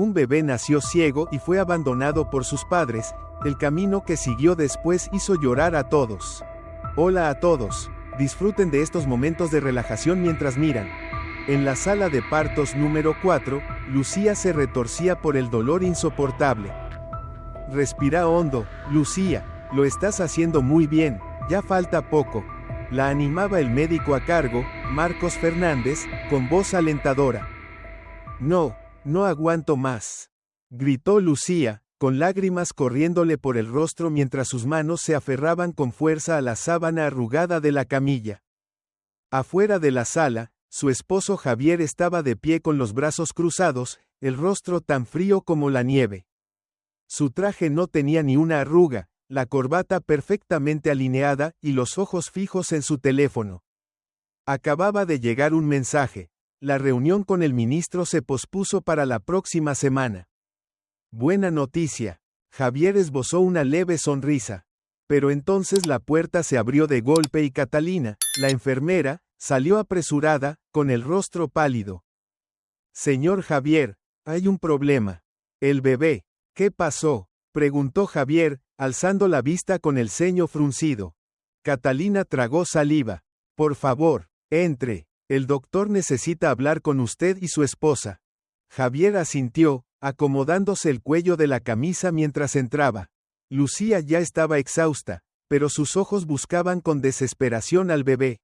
Un bebé nació ciego y fue abandonado por sus padres. El camino que siguió después hizo llorar a todos. Hola a todos. Disfruten de estos momentos de relajación mientras miran. En la sala de partos número 4, Lucía se retorcía por el dolor insoportable. Respira hondo, Lucía, lo estás haciendo muy bien, ya falta poco. La animaba el médico a cargo, Marcos Fernández, con voz alentadora. No aguanto más, gritó Lucía, con lágrimas corriéndole por el rostro mientras sus manos se aferraban con fuerza a la sábana arrugada de la camilla. Afuera de la sala, su esposo Javier estaba de pie con los brazos cruzados, el rostro tan frío como la nieve. Su traje no tenía ni una arruga, la corbata perfectamente alineada y los ojos fijos en su teléfono. Acababa de llegar un mensaje. La reunión con el ministro se pospuso para la próxima semana. Buena noticia. Javier esbozó una leve sonrisa. Pero entonces la puerta se abrió de golpe y Catalina, la enfermera, salió apresurada, con el rostro pálido. Señor Javier, hay un problema. El bebé. ¿Qué pasó?, preguntó Javier, alzando la vista con el ceño fruncido. Catalina tragó saliva. Por favor, entre. El doctor necesita hablar con usted y su esposa. Javier asintió, acomodándose el cuello de la camisa mientras entraba. Lucía ya estaba exhausta, pero sus ojos buscaban con desesperación al bebé.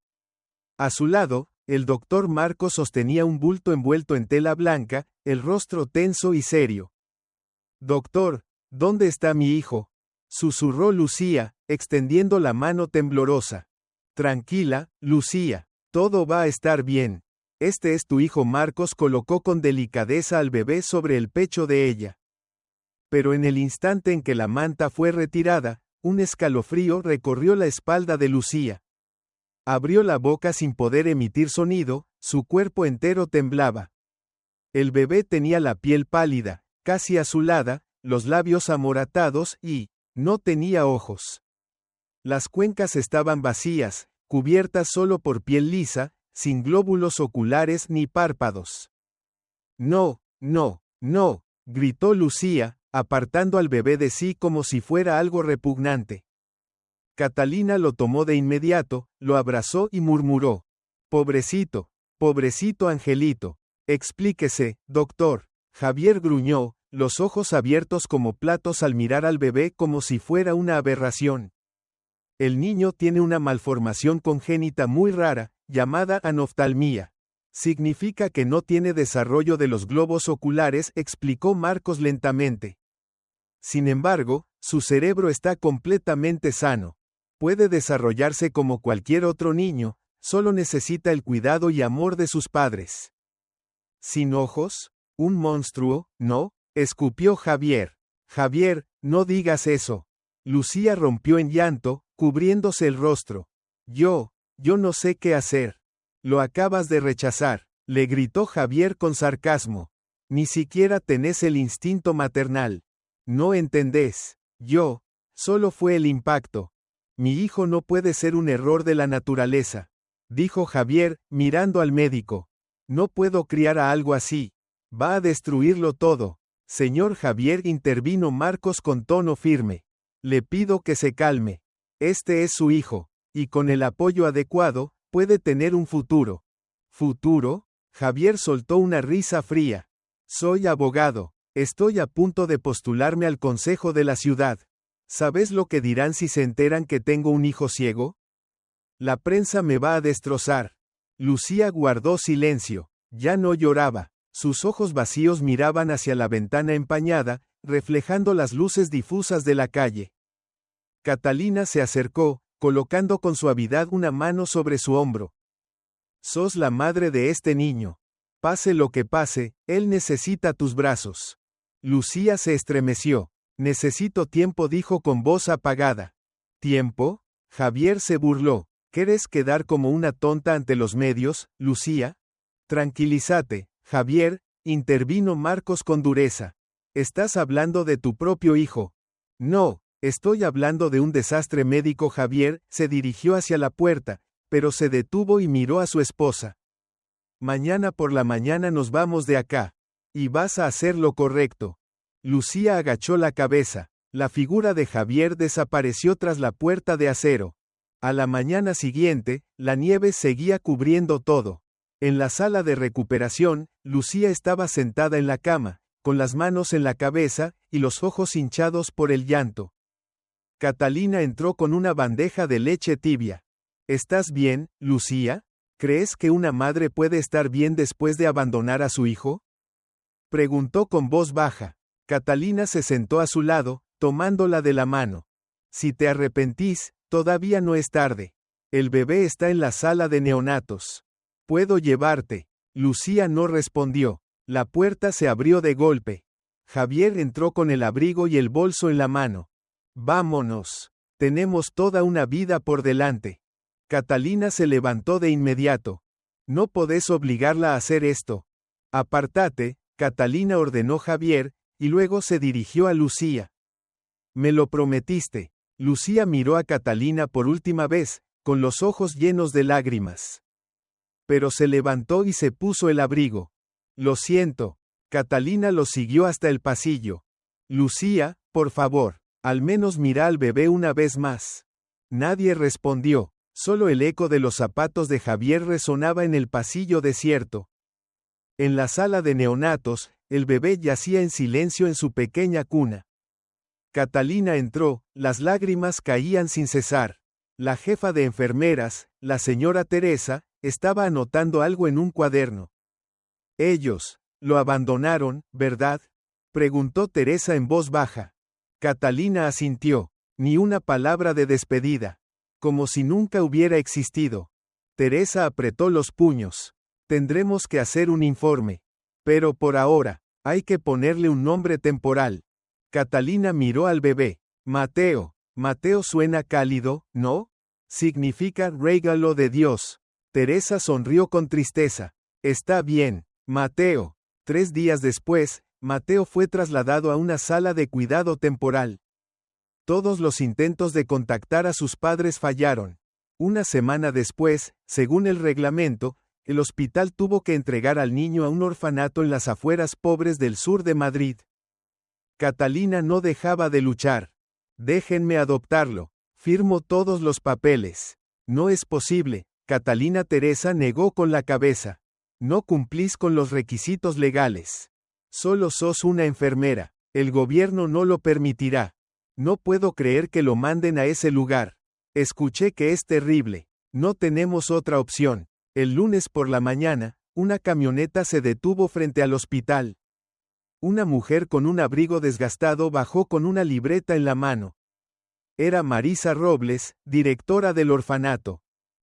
A su lado, el doctor Marcos sostenía un bulto envuelto en tela blanca, el rostro tenso y serio. Doctor, ¿dónde está mi hijo?, susurró Lucía, extendiendo la mano temblorosa. Tranquila, Lucía. Todo va a estar bien. Este es tu hijo. Marcos colocó con delicadeza al bebé sobre el pecho de ella. Pero en el instante en que la manta fue retirada, un escalofrío recorrió la espalda de Lucía. Abrió la boca sin poder emitir sonido, su cuerpo entero temblaba. El bebé tenía la piel pálida, casi azulada, los labios amoratados y no tenía ojos. Las cuencas estaban vacías, cubiertas solo por piel lisa, sin glóbulos oculares ni párpados. No, gritó Lucía, apartando al bebé de sí como si fuera algo repugnante. Catalina lo tomó de inmediato, lo abrazó y murmuró. Pobrecito angelito. Explíquese, doctor. Javier gruñó, los ojos abiertos como platos al mirar al bebé como si fuera una aberración. El niño tiene una malformación congénita muy rara, llamada anoftalmía. Significa que no tiene desarrollo de los globos oculares, explicó Marcos lentamente. Sin embargo, su cerebro está completamente sano. Puede desarrollarse como cualquier otro niño, solo necesita el cuidado y amor de sus padres. ¿Sin ojos? ¿Un monstruo? No, escupió Javier. Javier, no digas eso. Lucía rompió en llanto, cubriéndose el rostro. Yo no sé qué hacer. Lo acabas de rechazar, le gritó Javier con sarcasmo. Ni siquiera tenés el instinto maternal. No entendés. Solo fue el impacto. Mi hijo no puede ser un error de la naturaleza, dijo Javier, mirando al médico. No puedo criar a algo así. Va a destruirlo todo. Señor Javier, intervino Marcos con tono firme. Le pido que se calme. Este es su hijo, y con el apoyo adecuado, puede tener un futuro. ¿Futuro? Javier soltó una risa fría. Soy abogado. Estoy a punto de postularme al consejo de la ciudad. ¿Sabes lo que dirán si se enteran que tengo un hijo ciego? La prensa me va a destrozar. Lucía guardó silencio. Ya no lloraba. Sus ojos vacíos miraban hacia la ventana empañada, reflejando las luces difusas de la calle. Catalina se acercó, colocando con suavidad una mano sobre su hombro. Sos la madre de este niño. Pase lo que pase, él necesita tus brazos. Lucía se estremeció. Necesito tiempo, dijo con voz apagada. ¿Tiempo? Javier se burló. ¿Quieres quedar como una tonta ante los medios, Lucía? Tranquilízate, Javier, intervino Marcos con dureza. Estás hablando de tu propio hijo. No. Estoy hablando de un desastre médico. Javier se dirigió hacia la puerta, pero se detuvo y miró a su esposa. Mañana por la mañana nos vamos de acá. Y vas a hacer lo correcto. Lucía agachó la cabeza. La figura de Javier desapareció tras la puerta de acero. A la mañana siguiente, la nieve seguía cubriendo todo. En la sala de recuperación, Lucía estaba sentada en la cama, con las manos en la cabeza, y los ojos hinchados por el llanto. Catalina entró con una bandeja de leche tibia. ¿Estás bien, Lucía? ¿Crees que una madre puede estar bien después de abandonar a su hijo? Preguntó con voz baja. Catalina se sentó a su lado, tomándola de la mano. Si te arrepentís, todavía no es tarde. El bebé está en la sala de neonatos. ¿Puedo llevarte? Lucía no respondió. La puerta se abrió de golpe. Javier entró con el abrigo y el bolso en la mano. Vámonos. Tenemos toda una vida por delante. Catalina se levantó de inmediato. No podés obligarla a hacer esto. Apártate, Catalina ordenó Javier, y luego se dirigió a Lucía. Me lo prometiste. Lucía miró a Catalina por última vez, con los ojos llenos de lágrimas. Pero se levantó y se puso el abrigo. Lo siento. Catalina lo siguió hasta el pasillo. Lucía, por favor, al menos mira al bebé una vez más. Nadie respondió, solo el eco de los zapatos de Javier resonaba en el pasillo desierto. En la sala de neonatos, el bebé yacía en silencio en su pequeña cuna. Catalina entró, las lágrimas caían sin cesar. La jefa de enfermeras, la señora Teresa, estaba anotando algo en un cuaderno. Ellos, lo abandonaron, ¿verdad? Preguntó Teresa en voz baja. Catalina asintió, ni una palabra de despedida. Como si nunca hubiera existido. Teresa apretó los puños. Tendremos que hacer un informe. Pero por ahora, hay que ponerle un nombre temporal. Catalina miró al bebé. Mateo. Mateo suena cálido, ¿no? Significa regalo de Dios. Teresa sonrió con tristeza. Está bien, Mateo. 3 días después, Mateo fue trasladado a una sala de cuidado temporal. Todos los intentos de contactar a sus padres fallaron. Una semana después, según el reglamento, el hospital tuvo que entregar al niño a un orfanato en las afueras pobres del sur de Madrid. Catalina no dejaba de luchar. Déjenme adoptarlo. Firmo todos los papeles. No es posible. Catalina Teresa negó con la cabeza. No cumplís con los requisitos legales. Solo sos una enfermera. El gobierno no lo permitirá. No puedo creer que lo manden a ese lugar. Escuché que es terrible. No tenemos otra opción. El lunes por la mañana, una camioneta se detuvo frente al hospital. Una mujer con un abrigo desgastado bajó con una libreta en la mano. Era Marisa Robles, directora del orfanato.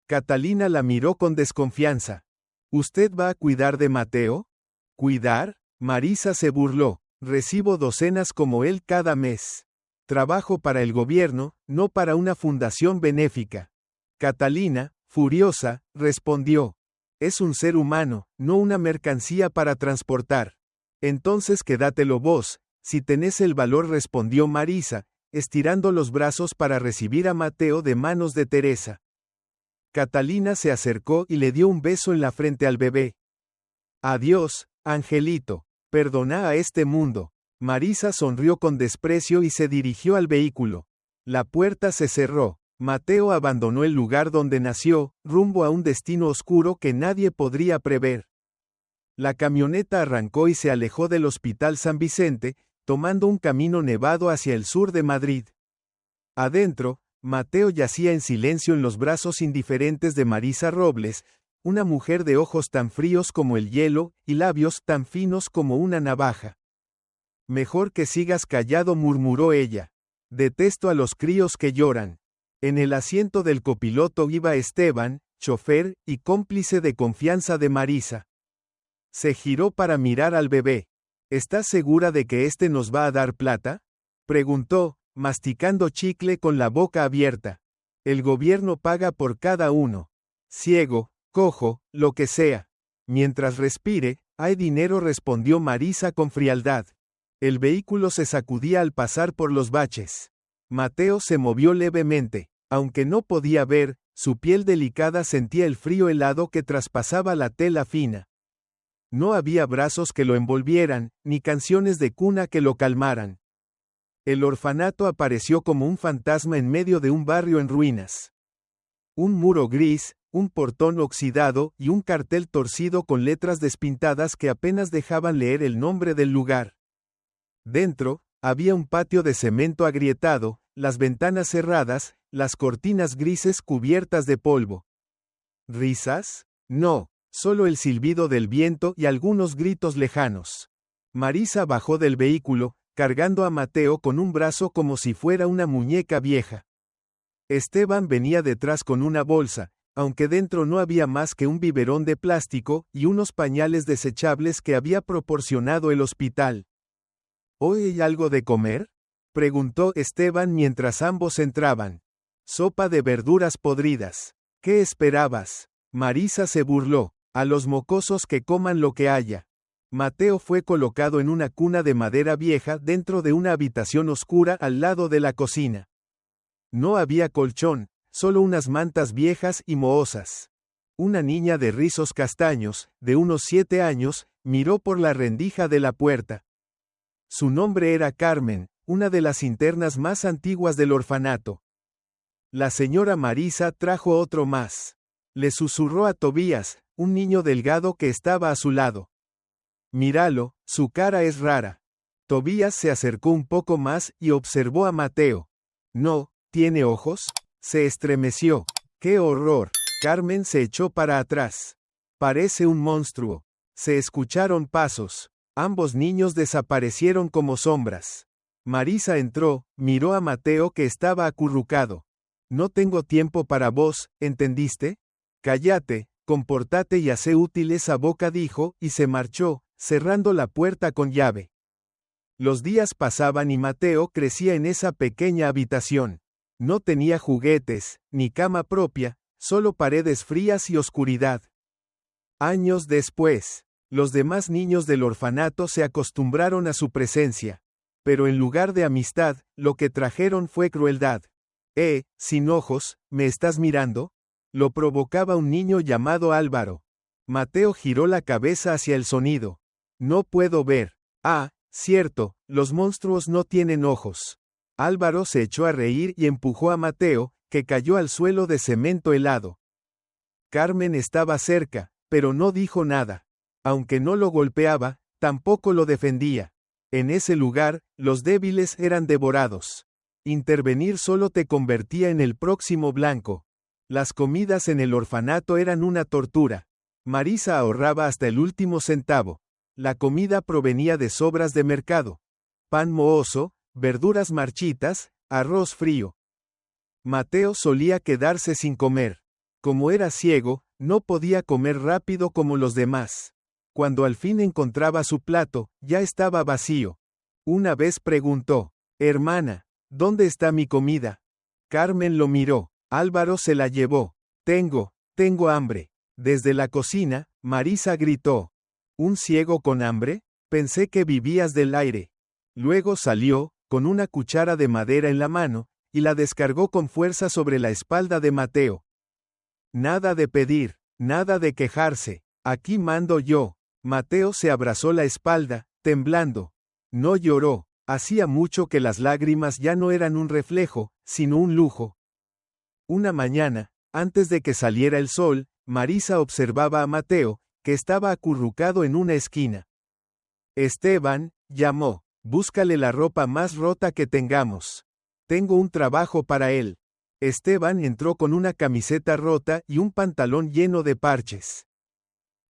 Catalina la miró con desconfianza. ¿Usted va a cuidar de Mateo? ¿Cuidar? Marisa se burló. Recibo docenas como él cada mes. Trabajo para el gobierno, no para una fundación benéfica. Catalina, furiosa, respondió. Es un ser humano, no una mercancía para transportar. Entonces quédatelo vos, si tenés el valor, respondió Marisa, estirando los brazos para recibir a Mateo de manos de Teresa. Catalina se acercó y le dio un beso en la frente al bebé. Adiós, Angelito, perdona a este mundo. Marisa sonrió con desprecio y se dirigió al vehículo. La puerta se cerró. Mateo abandonó el lugar donde nació, rumbo a un destino oscuro que nadie podría prever. La camioneta arrancó y se alejó del Hospital San Vicente, tomando un camino nevado hacia el sur de Madrid. Adentro, Mateo yacía en silencio en los brazos indiferentes de Marisa Robles, una mujer de ojos tan fríos como el hielo, y labios tan finos como una navaja. Mejor que sigas callado, murmuró ella. Detesto a los críos que lloran. En el asiento del copiloto iba Esteban, chofer y cómplice de confianza de Marisa. Se giró para mirar al bebé. ¿Estás segura de que este nos va a dar plata? Preguntó, masticando chicle con la boca abierta. El gobierno paga por cada uno. Ciego, cojo, lo que sea. Mientras respire, hay dinero, respondió Marisa con frialdad. El vehículo se sacudía al pasar por los baches. Mateo se movió levemente. Aunque no podía ver, su piel delicada sentía el frío helado que traspasaba la tela fina. No había brazos que lo envolvieran, ni canciones de cuna que lo calmaran. El orfanato apareció como un fantasma en medio de un barrio en ruinas. Un muro gris, un portón oxidado y un cartel torcido con letras despintadas que apenas dejaban leer el nombre del lugar. Dentro, había un patio de cemento agrietado, las ventanas cerradas, las cortinas grises cubiertas de polvo. ¿Risas? No, solo el silbido del viento y algunos gritos lejanos. Marisa bajó del vehículo, cargando a Mateo con un brazo como si fuera una muñeca vieja. Esteban venía detrás con una bolsa, aunque dentro no había más que un biberón de plástico y unos pañales desechables que había proporcionado el hospital. ¿Hoy hay algo de comer?, preguntó Esteban mientras ambos entraban. Sopa de verduras podridas. ¿Qué esperabas? Marisa se burló. A los mocosos que coman lo que haya. Mateo fue colocado en una cuna de madera vieja dentro de una habitación oscura al lado de la cocina. No había colchón, solo unas mantas viejas y mohosas. Una niña de rizos castaños, de unos 7 años, miró por la rendija de la puerta. Su nombre era Carmen, una de las internas más antiguas del orfanato. La señora Marisa trajo otro más. Le susurró a Tobías, un niño delgado que estaba a su lado. Míralo, su cara es rara. Tobías se acercó un poco más y observó a Mateo. No, ¿tiene ojos? Se estremeció. ¡Qué horror! Carmen se echó para atrás. Parece un monstruo. Se escucharon pasos. Ambos niños desaparecieron como sombras. Marisa entró, miró a Mateo que estaba acurrucado. No tengo tiempo para vos, ¿entendiste? Cállate, compórtate y hacé útil esa boca, dijo, y se marchó, cerrando la puerta con llave. Los días pasaban y Mateo crecía en esa pequeña habitación. No tenía juguetes, ni cama propia, solo paredes frías y oscuridad. Años después, los demás niños del orfanato se acostumbraron a su presencia. Pero en lugar de amistad, lo que trajeron fue crueldad. Sin ojos, ¿me estás mirando? Lo provocaba un niño llamado Álvaro. Mateo giró la cabeza hacia el sonido. No puedo ver. Ah, cierto, los monstruos no tienen ojos. Álvaro se echó a reír y empujó a Mateo, que cayó al suelo de cemento helado. Carmen estaba cerca, pero no dijo nada. Aunque no lo golpeaba, tampoco lo defendía. En ese lugar, los débiles eran devorados. Intervenir solo te convertía en el próximo blanco. Las comidas en el orfanato eran una tortura. Marisa ahorraba hasta el último centavo. La comida provenía de sobras de mercado. Pan mohoso, verduras marchitas, arroz frío. Mateo solía quedarse sin comer. Como era ciego, no podía comer rápido como los demás. Cuando al fin encontraba su plato, ya estaba vacío. Una vez preguntó, «Hermana, ¿dónde está mi comida?» Carmen lo miró. Álvaro se la llevó. Tengo hambre. Desde la cocina, Marisa gritó. ¿Un ciego con hambre? Pensé que vivías del aire. Luego salió, con una cuchara de madera en la mano, y la descargó con fuerza sobre la espalda de Mateo. Nada de pedir, nada de quejarse. Aquí mando yo. Mateo se abrazó la espalda, temblando. No lloró. Hacía mucho que las lágrimas ya no eran un reflejo, sino un lujo. Una mañana, antes de que saliera el sol, Marisa observaba a Mateo, que estaba acurrucado en una esquina. Esteban, llamó, búscale la ropa más rota que tengamos. Tengo un trabajo para él. Esteban entró con una camiseta rota y un pantalón lleno de parches.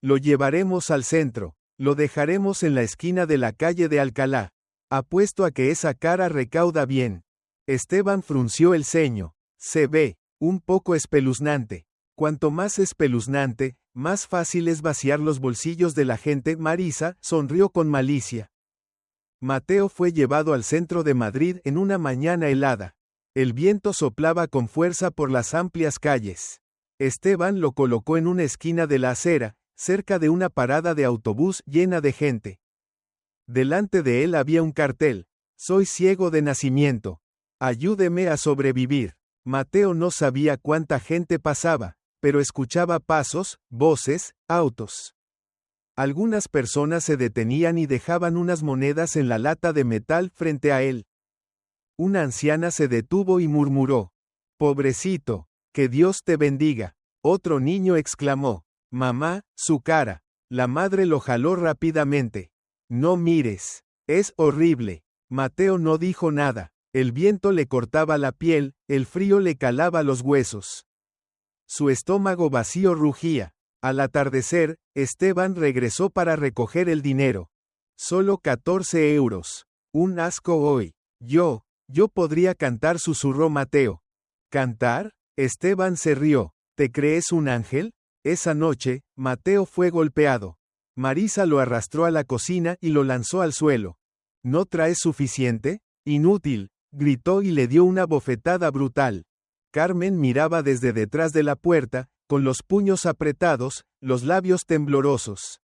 Lo llevaremos al centro, lo dejaremos en la esquina de la calle de Alcalá. Apuesto a que esa cara recauda bien. Esteban frunció el ceño. Se ve un poco espeluznante. Cuanto más espeluznante, más fácil es vaciar los bolsillos de la gente. Marisa sonrió con malicia. Mateo fue llevado al centro de Madrid en una mañana helada. El viento soplaba con fuerza por las amplias calles. Esteban lo colocó en una esquina de la acera, cerca de una parada de autobús llena de gente. Delante de él había un cartel. Soy ciego de nacimiento. Ayúdeme a sobrevivir. Mateo no sabía cuánta gente pasaba, pero escuchaba pasos, voces, autos. Algunas personas se detenían y dejaban unas monedas en la lata de metal frente a él. Una anciana se detuvo y murmuró: «Pobrecito, que Dios te bendiga». Otro niño exclamó: «Mamá, su cara». La madre lo jaló rápidamente. «No mires. Es horrible». Mateo no dijo nada. El viento le cortaba la piel, el frío le calaba los huesos. Su estómago vacío rugía. Al atardecer, Esteban regresó para recoger el dinero. Solo 14 euros. Un asco hoy. Yo podría cantar, susurró Mateo. ¿Cantar? Esteban se rió. ¿Te crees un ángel? Esa noche, Mateo fue golpeado. Marisa lo arrastró a la cocina y lo lanzó al suelo. ¿No traes suficiente? Inútil, gritó y le dio una bofetada brutal. Carmen miraba desde detrás de la puerta, con los puños apretados, los labios temblorosos.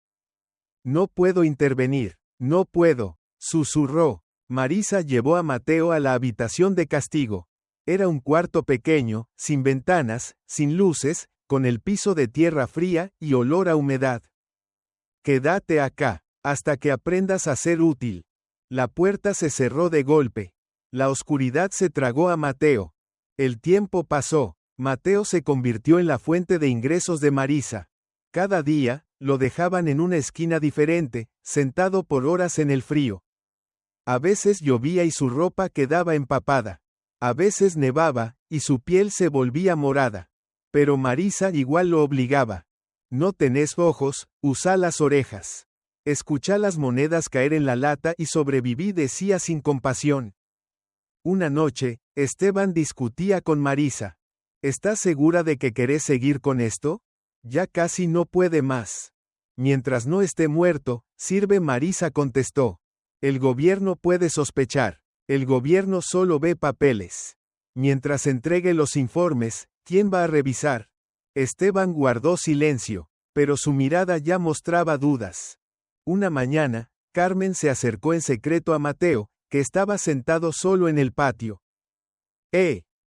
No puedo intervenir, no puedo, susurró. Marisa llevó a Mateo a la habitación de castigo. Era un cuarto pequeño, sin ventanas, sin luces, con el piso de tierra fría y olor a humedad. Quédate acá, hasta que aprendas a ser útil. La puerta se cerró de golpe. La oscuridad se tragó a Mateo. El tiempo pasó. Mateo se convirtió en la fuente de ingresos de Marisa. Cada día, lo dejaban en una esquina diferente, sentado por horas en el frío. A veces llovía y su ropa quedaba empapada. A veces nevaba, y su piel se volvía morada. Pero Marisa igual lo obligaba. No tenés ojos, usa las orejas. Escuchá las monedas caer en la lata y sobreviví, decía sin compasión. Una noche, Esteban discutía con Marisa. ¿Estás segura de que querés seguir con esto? Ya casi no puede más. Mientras no esté muerto, sirve, Marisa contestó. El gobierno puede sospechar. El gobierno solo ve papeles. Mientras entregue los informes, ¿quién va a revisar? Esteban guardó silencio, pero su mirada ya mostraba dudas. Una mañana, Carmen se acercó en secreto a Mateo, que estaba sentado solo en el patio.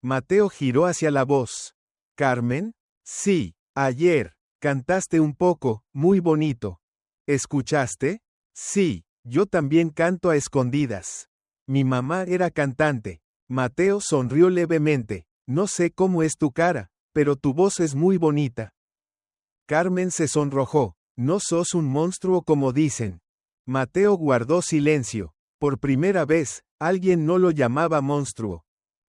Mateo giró hacia la voz. ¿Carmen? Sí, ayer, cantaste un poco, muy bonito. ¿Escuchaste? Sí, yo también canto a escondidas. Mi mamá era cantante. Mateo sonrió levemente. No sé cómo es tu cara, pero tu voz es muy bonita. Carmen se sonrojó. No sos un monstruo como dicen. Mateo guardó silencio. Por primera vez, alguien no lo llamaba monstruo.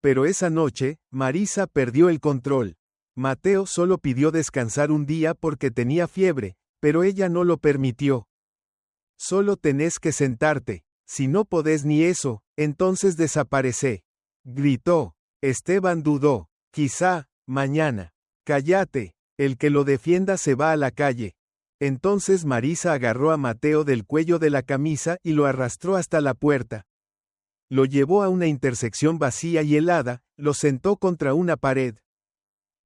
Pero esa noche, Marisa perdió el control. Mateo solo pidió descansar un día porque tenía fiebre, pero ella no lo permitió. Solo tenés que sentarte. Si no podés ni eso, entonces desaparece. Gritó. Esteban dudó. Quizá, mañana. Cállate. El que lo defienda se va a la calle. Entonces Marisa agarró a Mateo del cuello de la camisa y lo arrastró hasta la puerta. Lo llevó a una intersección vacía y helada, lo sentó contra una pared.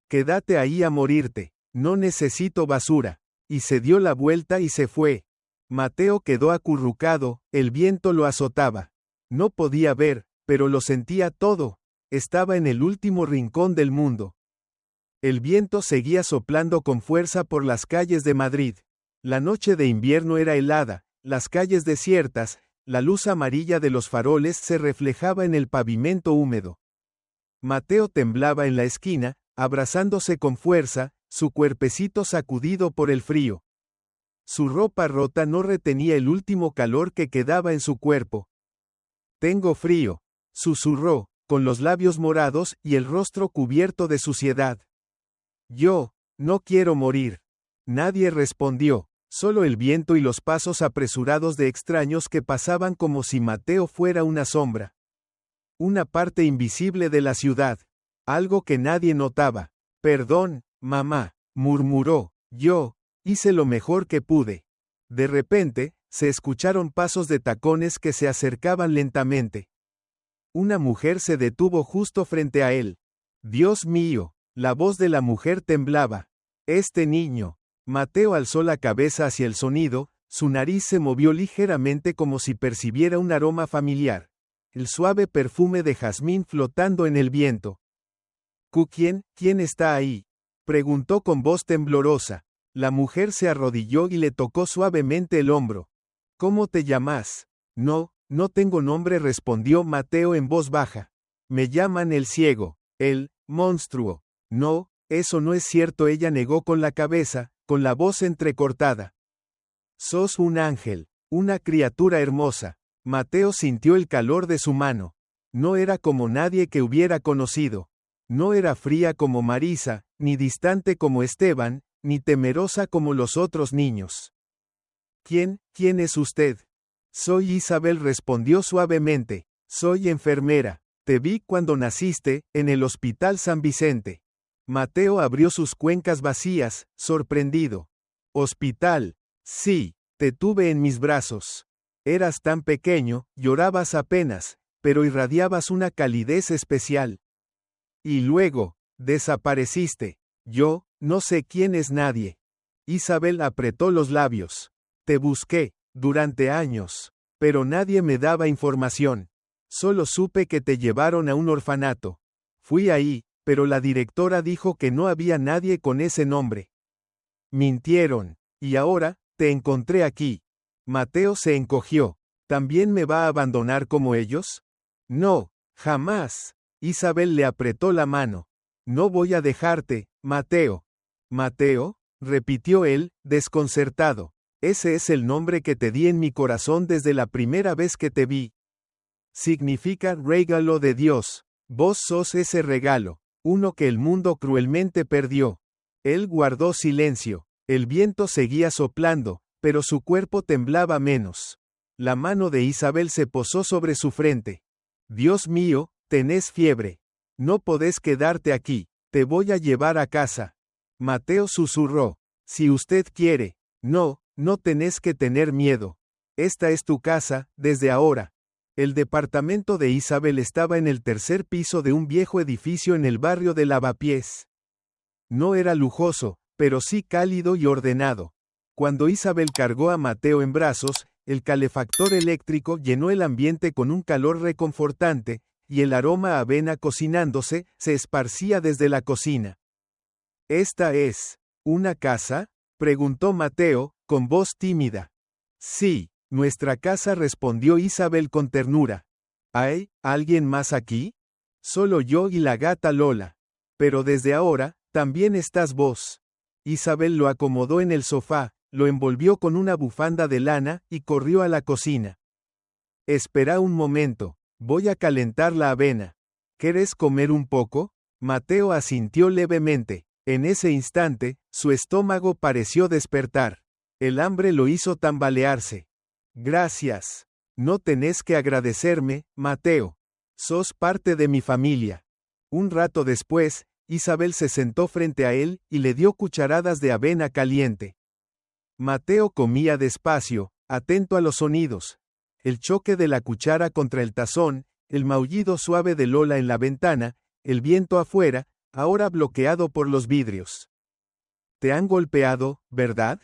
Quédate ahí a morirte. No necesito basura. Y se dio la vuelta y se fue. Mateo quedó acurrucado, el viento lo azotaba. No podía ver, pero lo sentía todo. Estaba en el último rincón del mundo. El viento seguía soplando con fuerza por las calles de Madrid. La noche de invierno era helada, las calles desiertas, la luz amarilla de los faroles se reflejaba en el pavimento húmedo. Mateo temblaba en la esquina, abrazándose con fuerza, su cuerpecito sacudido por el frío. Su ropa rota no retenía el último calor que quedaba en su cuerpo. Tengo frío, susurró, con los labios morados y el rostro cubierto de suciedad. Yo, no quiero morir. Nadie respondió, solo el viento y los pasos apresurados de extraños que pasaban como si Mateo fuera una sombra. Una parte invisible de la ciudad. Algo que nadie notaba. Perdón, mamá, murmuró. Yo hice lo mejor que pude. De repente, se escucharon pasos de tacones que se acercaban lentamente. Una mujer se detuvo justo frente a él. Dios mío, la voz de la mujer temblaba. Este niño. Mateo alzó la cabeza hacia el sonido, su nariz se movió ligeramente como si percibiera un aroma familiar. El suave perfume de jazmín flotando en el viento. ¿Quién está ahí?, preguntó con voz temblorosa. La mujer se arrodilló y le tocó suavemente el hombro. ¿Cómo te llamas? No, no tengo nombre, respondió Mateo en voz baja. Me llaman el ciego, el monstruo. No, eso no es cierto, ella negó con la cabeza, con la voz entrecortada. Sos un ángel, una criatura hermosa. Mateo sintió el calor de su mano. No era como nadie que hubiera conocido. No era fría como Marisa, ni distante como Esteban, ni temerosa como los otros niños. ¿Quién es usted? Soy Isabel, respondió suavemente. Soy enfermera. Te vi cuando naciste, en el Hospital San Vicente. Mateo abrió sus cuencas vacías, sorprendido. Hospital. Sí, te tuve en mis brazos. Eras tan pequeño, llorabas apenas, pero irradiabas una calidez especial. Y luego, desapareciste. Yo, no sé quién es nadie. Isabel apretó los labios. Te busqué, durante años, pero nadie me daba información. Solo supe que te llevaron a un orfanato. Fui ahí, pero la directora dijo que no había nadie con ese nombre. Mintieron, y ahora, te encontré aquí. Mateo se encogió. ¿También me va a abandonar como ellos? No, jamás. Isabel le apretó la mano. No voy a dejarte, Mateo. ¿Mateo? Repitió él, desconcertado. Ese es el nombre que te di en mi corazón desde la primera vez que te vi. Significa regalo de Dios. Vos sos ese regalo, uno que el mundo cruelmente perdió. Él guardó silencio. El viento seguía soplando, pero su cuerpo temblaba menos. La mano de Isabel se posó sobre su frente. Dios mío, tenés fiebre. No podés quedarte aquí. Te voy a llevar a casa. Mateo susurró. Si usted quiere. No, no tenés que tener miedo. Esta es tu casa, desde ahora. El departamento de Isabel estaba en el tercer piso de un viejo edificio en el barrio de Lavapiés. No era lujoso, pero sí cálido y ordenado. Cuando Isabel cargó a Mateo en brazos, el calefactor eléctrico llenó el ambiente con un calor reconfortante, y el aroma a avena cocinándose se esparcía desde la cocina. ¿Esta es una casa?, preguntó Mateo, con voz tímida. Sí, nuestra casa, respondió Isabel con ternura. ¿Hay alguien más aquí? Solo yo y la gata Lola. Pero desde ahora, también estás vos. Isabel lo acomodó en el sofá, lo envolvió con una bufanda de lana y corrió a la cocina. Espera un momento, voy a calentar la avena. ¿Querés comer un poco? Mateo asintió levemente. En ese instante, su estómago pareció despertar. El hambre lo hizo tambalearse. Gracias. No tenés que agradecerme, Mateo. Sos parte de mi familia. Un rato después, Isabel se sentó frente a él y le dio cucharadas de avena caliente. Mateo comía despacio, atento a los sonidos. El choque de la cuchara contra el tazón, el maullido suave de Lola en la ventana, el viento afuera, ahora bloqueado por los vidrios. ¿Te han golpeado, verdad?,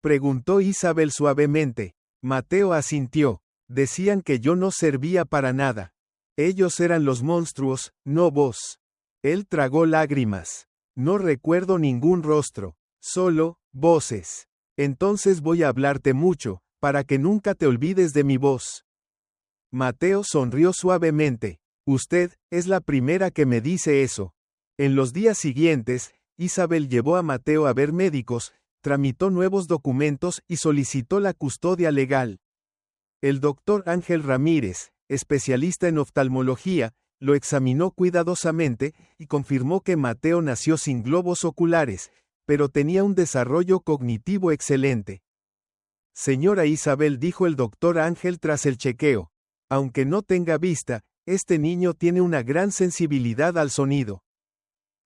preguntó Isabel suavemente. Mateo asintió. Decían que yo no servía para nada. Ellos eran los monstruos, no vos. Él tragó lágrimas. No recuerdo ningún rostro, solo voces. Entonces voy a hablarte mucho, para que nunca te olvides de mi voz. Mateo sonrió suavemente. Usted es la primera que me dice eso. En los días siguientes, Isabel llevó a Mateo a ver médicos, tramitó nuevos documentos y solicitó la custodia legal. El doctor Ángel Ramírez, especialista en oftalmología, lo examinó cuidadosamente y confirmó que Mateo nació sin globos oculares, pero tenía un desarrollo cognitivo excelente. Señora Isabel, dijo el doctor Ángel tras el chequeo, aunque no tenga vista, este niño tiene una gran sensibilidad al sonido.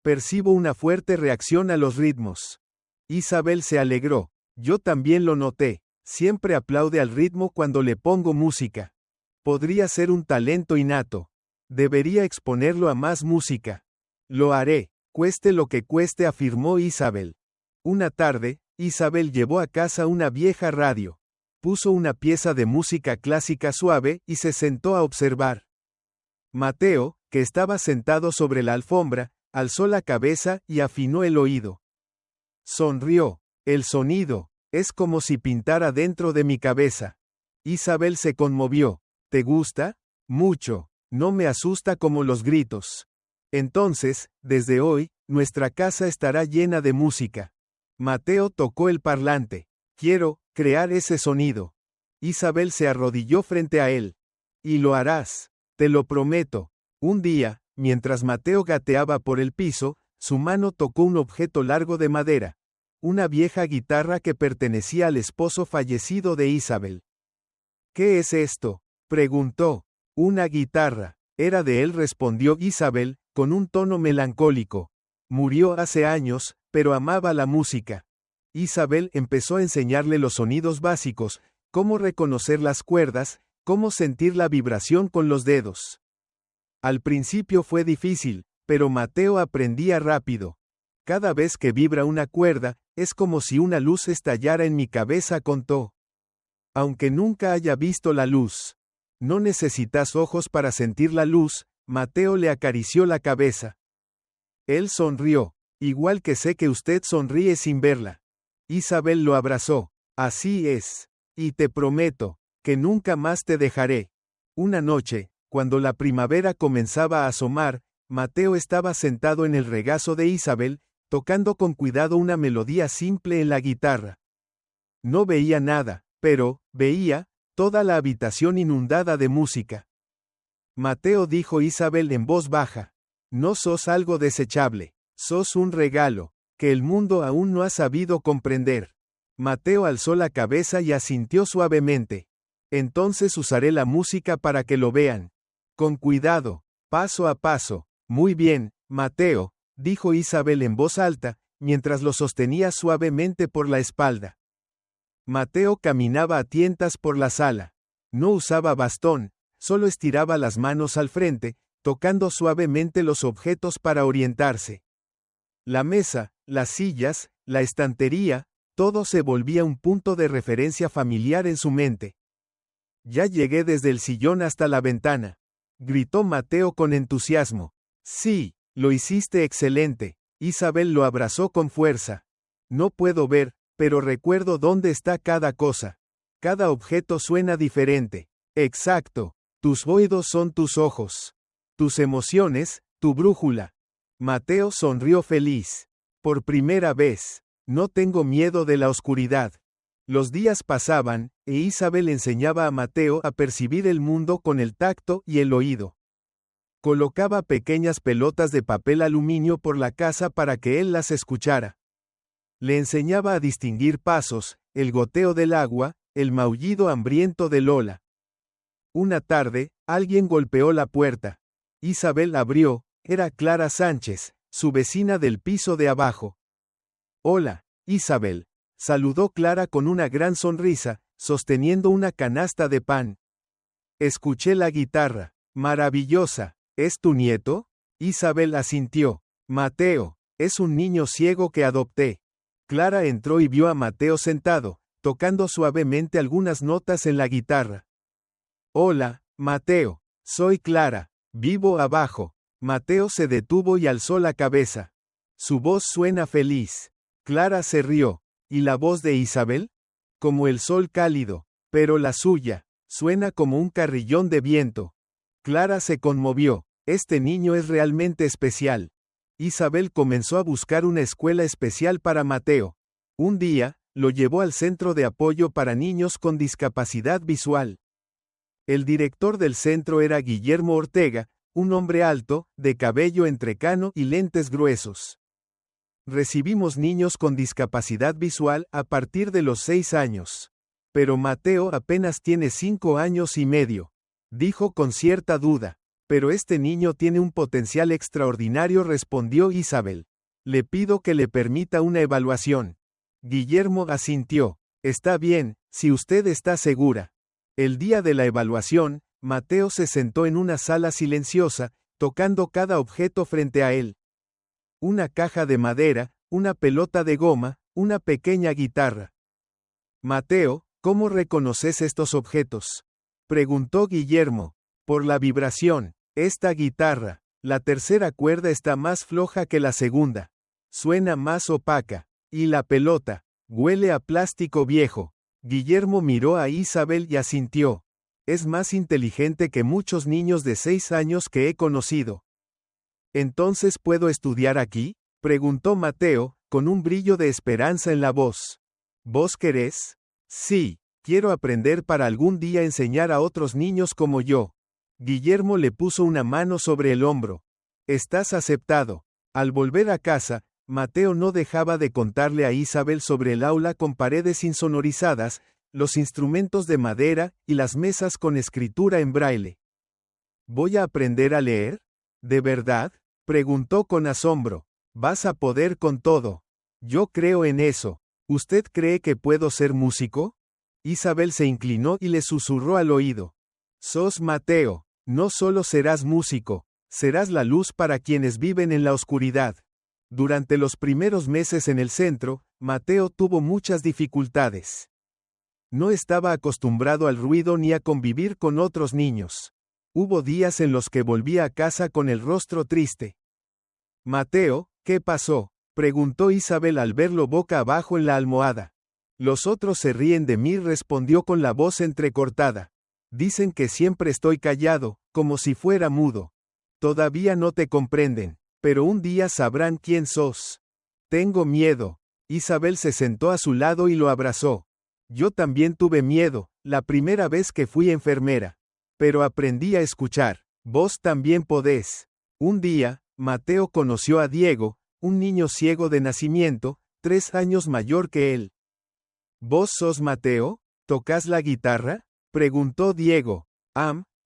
Percibo una fuerte reacción a los ritmos. Isabel se alegró. Yo también lo noté. Siempre aplaude al ritmo cuando le pongo música. Podría ser un talento innato. Debería exponerlo a más música. Lo haré, cueste lo que cueste, afirmó Isabel. Una tarde, Isabel llevó a casa una vieja radio. Puso una pieza de música clásica suave y se sentó a observar. Mateo, que estaba sentado sobre la alfombra, alzó la cabeza y afinó el oído. Sonrió. El sonido, es como si pintara dentro de mi cabeza. Isabel se conmovió. ¿Te gusta? Mucho. No me asusta como los gritos. Entonces, desde hoy, nuestra casa estará llena de música. Mateo tocó el parlante. Quiero crear ese sonido. Isabel se arrodilló frente a él. Y lo harás. Te lo prometo. Un día, mientras Mateo gateaba por el piso, su mano tocó un objeto largo de madera. Una vieja guitarra que pertenecía al esposo fallecido de Isabel. ¿Qué es esto?, preguntó. Una guitarra. Era de él, respondió Isabel, con un tono melancólico. Murió hace años, pero amaba la música. Isabel empezó a enseñarle los sonidos básicos, cómo reconocer las cuerdas, cómo sentir la vibración con los dedos. Al principio fue difícil, pero Mateo aprendía rápido. Cada vez que vibra una cuerda, es como si una luz estallara en mi cabeza, contó. Aunque nunca haya visto la luz. No necesitas ojos para sentir la luz, Mateo le acarició la cabeza. Él sonrió, igual que sé que usted sonríe sin verla. Isabel lo abrazó. Así es. Y te prometo, que nunca más te dejaré. Una noche, cuando la primavera comenzaba a asomar, Mateo estaba sentado en el regazo de Isabel, tocando con cuidado una melodía simple en la guitarra. No veía nada, pero, veía, toda la habitación inundada de música. Mateo, dijo Isabel en voz baja. No sos algo desechable, sos un regalo, que el mundo aún no ha sabido comprender. Mateo alzó la cabeza y asintió suavemente. Entonces usaré la música para que lo vean. Con cuidado, paso a paso. Muy bien, Mateo, dijo Isabel en voz alta, mientras lo sostenía suavemente por la espalda. Mateo caminaba a tientas por la sala. No usaba bastón, solo estiraba las manos al frente, tocando suavemente los objetos para orientarse. La mesa, las sillas, la estantería, todo se volvía un punto de referencia familiar en su mente. Ya llegué desde el sillón hasta la ventana, gritó Mateo con entusiasmo. Sí, lo hiciste excelente. Isabel lo abrazó con fuerza. No puedo ver, pero recuerdo dónde está cada cosa. Cada objeto suena diferente. Exacto. Tus oídos son tus ojos. Tus emociones, tu brújula. Mateo sonrió feliz. Por primera vez. No tengo miedo de la oscuridad. Los días pasaban, e Isabel enseñaba a Mateo a percibir el mundo con el tacto y el oído. Colocaba pequeñas pelotas de papel aluminio por la casa para que él las escuchara. Le enseñaba a distinguir pasos, el goteo del agua, el maullido hambriento de Lola. Una tarde, alguien golpeó la puerta. Isabel abrió, era Clara Sánchez, su vecina del piso de abajo. Hola, Isabel, saludó Clara con una gran sonrisa, sosteniendo una canasta de pan. Escuché la guitarra. Maravillosa. ¿Es tu nieto? Isabel asintió. Mateo, es un niño ciego que adopté. Clara entró y vio a Mateo sentado, tocando suavemente algunas notas en la guitarra. Hola, Mateo, soy Clara, vivo abajo. Mateo se detuvo y alzó la cabeza. Su voz suena feliz. Clara se rió. ¿Y la voz de Isabel? Como el sol cálido, pero la suya, suena como un carrillón de viento. Clara se conmovió. Este niño es realmente especial. Isabel comenzó a buscar una escuela especial para Mateo. Un día, lo llevó al centro de apoyo para niños con discapacidad visual. El director del centro era Guillermo Ortega, un hombre alto, de cabello entrecano y lentes gruesos. Recibimos niños con discapacidad visual a partir de los 6 años. Pero Mateo apenas tiene 5 años y medio. Dijo con cierta duda. Pero este niño tiene un potencial extraordinario, respondió Isabel. Le pido que le permita una evaluación. Guillermo asintió. Está bien, si usted está segura. El día de la evaluación, Mateo se sentó en una sala silenciosa, tocando cada objeto frente a él. Una caja de madera, una pelota de goma, una pequeña guitarra. Mateo, ¿cómo reconoces estos objetos?, preguntó Guillermo. Por la vibración. Esta guitarra, la tercera cuerda está más floja que la segunda. Suena más opaca. Y la pelota, Huele a plástico viejo. Guillermo miró a Isabel y asintió. Es más inteligente que muchos niños de 6 años que he conocido. ¿Entonces puedo estudiar aquí?, preguntó Mateo, con un brillo de esperanza en la voz. ¿Vos querés? Sí, quiero aprender para algún día enseñar a otros niños como yo. Guillermo le puso una mano sobre el hombro. Estás aceptado. Al volver a casa, Mateo no dejaba de contarle a Isabel sobre el aula con paredes insonorizadas, los instrumentos de madera y las mesas con escritura en braille. ¿Voy a aprender a leer? ¿De verdad?, preguntó con asombro. Vas a poder con todo. Yo creo en eso. ¿Usted cree que puedo ser músico? Isabel se inclinó y le susurró al oído. Sos Mateo. No solo serás músico, serás la luz para quienes viven en la oscuridad. Durante los primeros meses en el centro, Mateo tuvo muchas dificultades. No estaba acostumbrado al ruido ni a convivir con otros niños. Hubo días en los que volvía a casa con el rostro triste. Mateo, ¿qué pasó?, preguntó Isabel al verlo boca abajo en la almohada. Los otros se ríen de mí, respondió con la voz entrecortada. Dicen que siempre estoy callado, como si fuera mudo. Todavía no te comprenden, pero un día sabrán quién sos. Tengo miedo. Isabel se sentó a su lado y lo abrazó. Yo también tuve miedo, la primera vez que fui enfermera. Pero aprendí a escuchar. Vos también podés. Un día, Mateo conoció a Diego, un niño ciego de nacimiento, 3 años mayor que él. ¿Vos sos Mateo? ¿Tocás la guitarra?, preguntó Diego.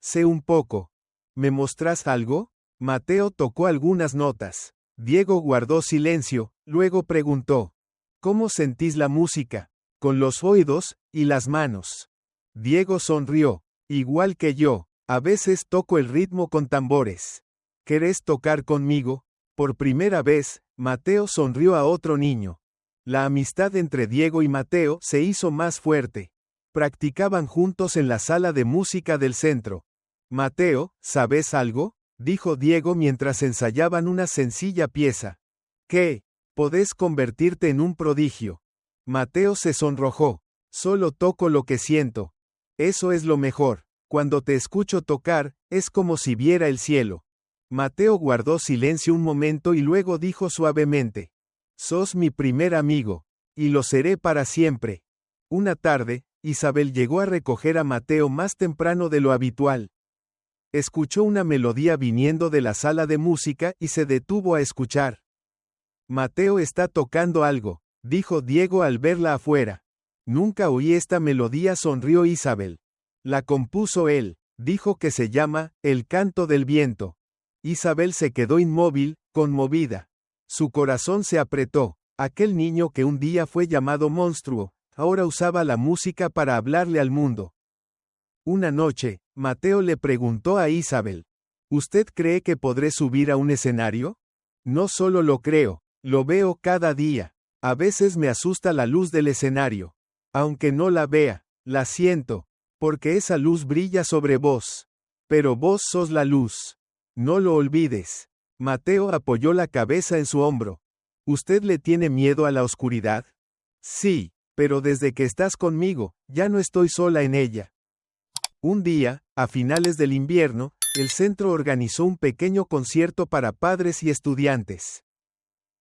Sé un poco. ¿Me mostrás algo? Mateo tocó algunas notas. Diego guardó silencio, luego preguntó. ¿Cómo sentís la música? Con los oídos y las manos. Diego sonrió. Igual que yo, a veces toco el ritmo con tambores. ¿Querés tocar conmigo? Por primera vez, Mateo sonrió a otro niño. La amistad entre Diego y Mateo se hizo más fuerte. Practicaban juntos en la sala de música del centro. Mateo, ¿sabes algo?, dijo Diego mientras ensayaban una sencilla pieza. ¿Qué? Podés convertirte en un prodigio. Mateo se sonrojó. Solo toco lo que siento. Eso es lo mejor. Cuando te escucho tocar, es como si viera el cielo. Mateo guardó silencio un momento y luego dijo suavemente. Sos mi primer amigo. Y lo seré para siempre. Una tarde, Isabel llegó a recoger a Mateo más temprano de lo habitual. Escuchó una melodía viniendo de la sala de música y se detuvo a escuchar. Mateo está tocando algo, dijo Diego al verla afuera. Nunca oí esta melodía, sonrió Isabel. La compuso él, dijo que se llama El canto del viento. Isabel se quedó inmóvil, conmovida. Su corazón se apretó. Aquel niño que un día fue llamado monstruo, ahora usaba la música para hablarle al mundo. Una noche, Mateo le preguntó a Isabel. ¿Usted cree que podré subir a un escenario? No solo lo creo, lo veo cada día. A veces me asusta la luz del escenario. Aunque no la vea, la siento, porque esa luz brilla sobre vos. Pero vos sos la luz. No lo olvides. Mateo apoyó la cabeza en su hombro. ¿Usted le tiene miedo a la oscuridad? Sí, pero desde que estás conmigo, ya no estoy sola en ella. Un día, a finales del invierno, el centro organizó un pequeño concierto para padres y estudiantes.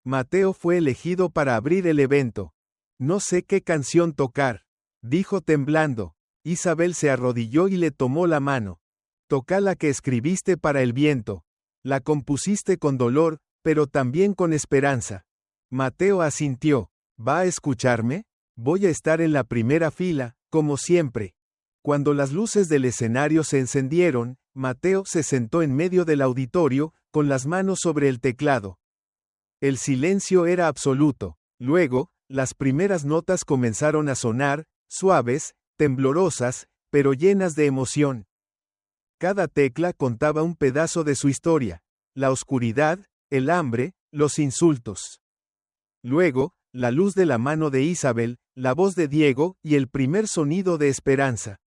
Mateo fue elegido para abrir el evento. No sé qué canción tocar, dijo temblando. Isabel se arrodilló y le tomó la mano. Toca la que escribiste para el viento. La compusiste con dolor, pero también con esperanza. Mateo asintió. ¿Va a escucharme? Voy a estar en la primera fila, como siempre. Cuando las luces del escenario se encendieron, Mateo se sentó en medio del auditorio, con las manos sobre el teclado. El silencio era absoluto. Luego, las primeras notas comenzaron a sonar, suaves, temblorosas, pero llenas de emoción. Cada tecla contaba un pedazo de su historia. La oscuridad, el hambre, los insultos. Luego, la luz de la mano de Isabel, la voz de Diego y el primer sonido de esperanza.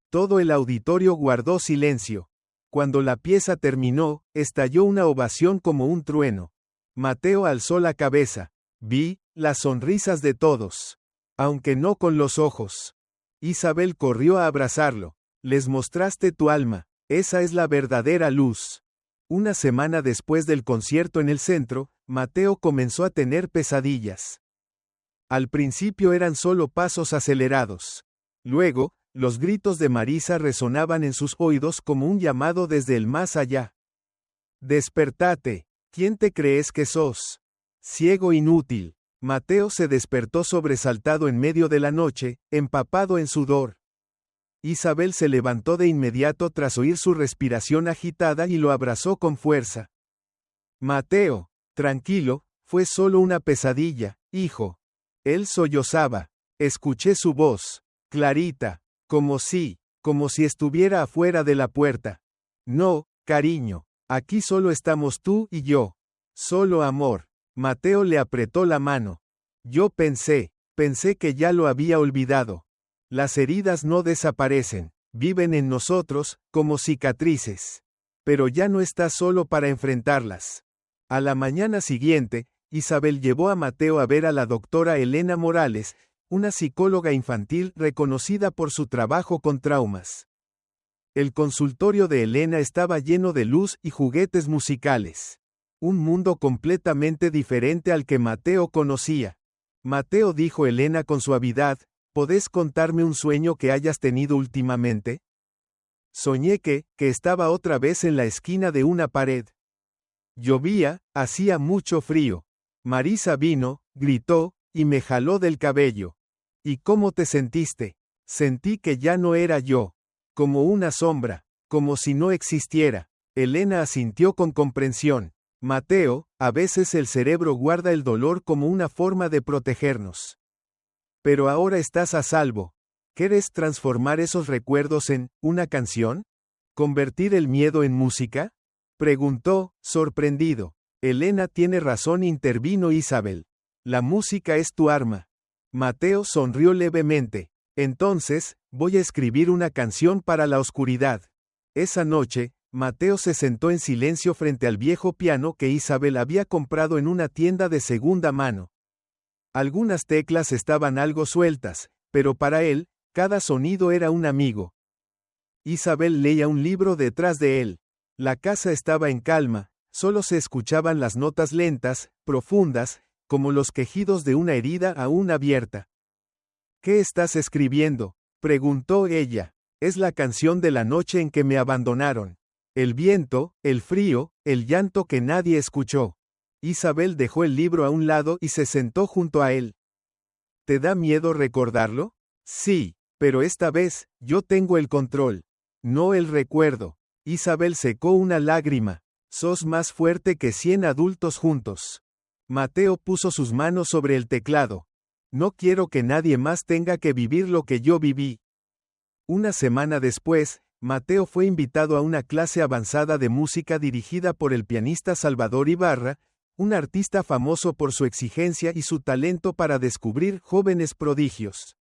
Todo el auditorio guardó silencio. Cuando la pieza terminó, estalló una ovación como un trueno. Mateo alzó la cabeza. Vi, las sonrisas de todos. Aunque no con los ojos. Isabel corrió a abrazarlo. Les mostraste tu alma, esa es la verdadera luz. Una semana después del concierto en el centro, Mateo comenzó a tener pesadillas. Al principio eran solo pasos acelerados. Luego, los gritos de Marisa resonaban en sus oídos como un llamado desde el más allá. Despertate, ¿quién te crees que sos? Ciego inútil. Mateo se despertó sobresaltado en medio de la noche, empapado en sudor. Isabel se levantó de inmediato tras oír su respiración agitada y lo abrazó con fuerza. Mateo, tranquilo, fue solo una pesadilla, hijo. Él sollozaba. Escuché su voz, clarita, como si estuviera afuera de la puerta. No, cariño, aquí solo estamos tú y yo. Solo amor. Mateo le apretó la mano. Yo pensé que ya lo había olvidado. Las heridas no desaparecen, viven en nosotros, como cicatrices. Pero ya no estás solo para enfrentarlas. A la mañana siguiente, Isabel llevó a Mateo a ver a la doctora Elena Morales, una psicóloga infantil reconocida por su trabajo con traumas. El consultorio de Elena estaba lleno de luz y juguetes musicales. Un mundo completamente diferente al que Mateo conocía. Mateo, dijo Elena con suavidad, ¿podés contarme un sueño que hayas tenido últimamente? Soñé que estaba otra vez en la esquina de una pared. Llovía, hacía mucho frío. Marisa vino, gritó, y me jaló del cabello. ¿Y cómo te sentiste? Sentí que ya no era yo. Como una sombra, como si no existiera. Elena asintió con comprensión. Mateo, a veces el cerebro guarda el dolor como una forma de protegernos. Pero ahora estás a salvo. ¿Quieres transformar esos recuerdos en una canción? ¿Convertir el miedo en música? Preguntó, sorprendido. Elena tiene razón, intervino Isabel. La música es tu arma. Mateo sonrió levemente. Entonces, voy a escribir una canción para la oscuridad. Esa noche, Mateo se sentó en silencio frente al viejo piano que Isabel había comprado en una tienda de segunda mano. Algunas teclas estaban algo sueltas, pero para él, cada sonido era un amigo. Isabel leía un libro detrás de él. La casa estaba en calma, solo se escuchaban las notas lentas, profundas, como los quejidos de una herida aún abierta. ¿Qué estás escribiendo?, preguntó ella. Es la canción de la noche en que me abandonaron. El viento, el frío, el llanto que nadie escuchó. Isabel dejó el libro a un lado y se sentó junto a él. ¿Te da miedo recordarlo? Sí, pero esta vez, yo tengo el control. No el recuerdo. Isabel secó una lágrima. Sos más fuerte que 100 adultos juntos. Mateo puso sus manos sobre el teclado. No quiero que nadie más tenga que vivir lo que yo viví. Una semana después, Mateo fue invitado a una clase avanzada de música dirigida por el pianista Salvador Ibarra, un artista famoso por su exigencia y su talento para descubrir jóvenes prodigios.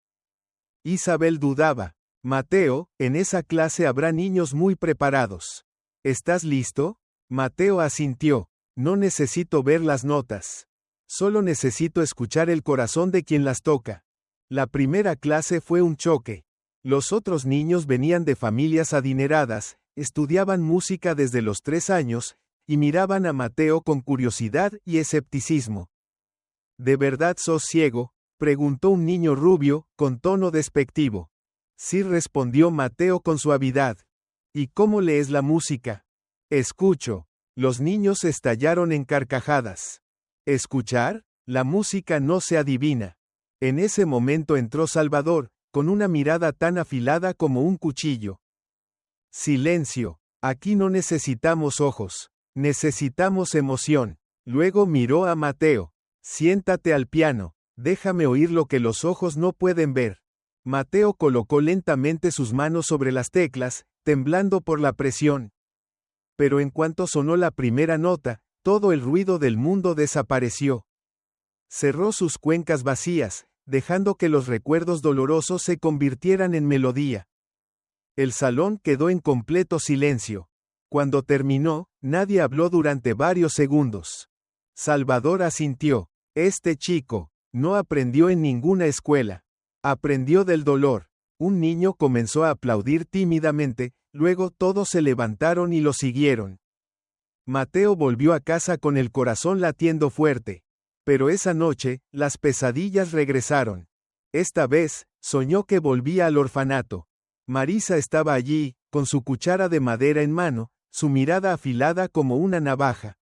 Isabel dudaba. Mateo, en esa clase habrá niños muy preparados. ¿Estás listo? Mateo asintió. No necesito ver las notas. Solo necesito escuchar el corazón de quien las toca. La primera clase fue un choque. Los otros niños venían de familias adineradas, estudiaban música desde los 3 años, y miraban a Mateo con curiosidad y escepticismo. ¿De verdad sos ciego?, preguntó un niño rubio, con tono despectivo. Sí, respondió Mateo con suavidad. ¿Y cómo lees la música? Escucho. Los niños estallaron en carcajadas. ¿Escuchar? La música no se adivina. En ese momento entró Salvador, con una mirada tan afilada como un cuchillo. Silencio. Aquí no necesitamos ojos. Necesitamos emoción. Luego miró a Mateo. Siéntate al piano. Déjame oír lo que los ojos no pueden ver. Mateo colocó lentamente sus manos sobre las teclas, temblando por la presión. Pero en cuanto sonó la primera nota, todo el ruido del mundo desapareció. Cerró sus cuencas vacías, dejando que los recuerdos dolorosos se convirtieran en melodía. El salón quedó en completo silencio. Cuando terminó, nadie habló durante varios segundos. Salvador asintió. Este chico, No aprendió en ninguna escuela. Aprendió del dolor. Un niño comenzó a aplaudir tímidamente, luego todos se levantaron y lo siguieron. Mateo volvió a casa con el corazón latiendo fuerte. Pero esa noche, las pesadillas regresaron. Esta vez, soñó que volvía al orfanato. Marisa estaba allí, con su cuchara de madera en mano, su mirada afilada como una navaja.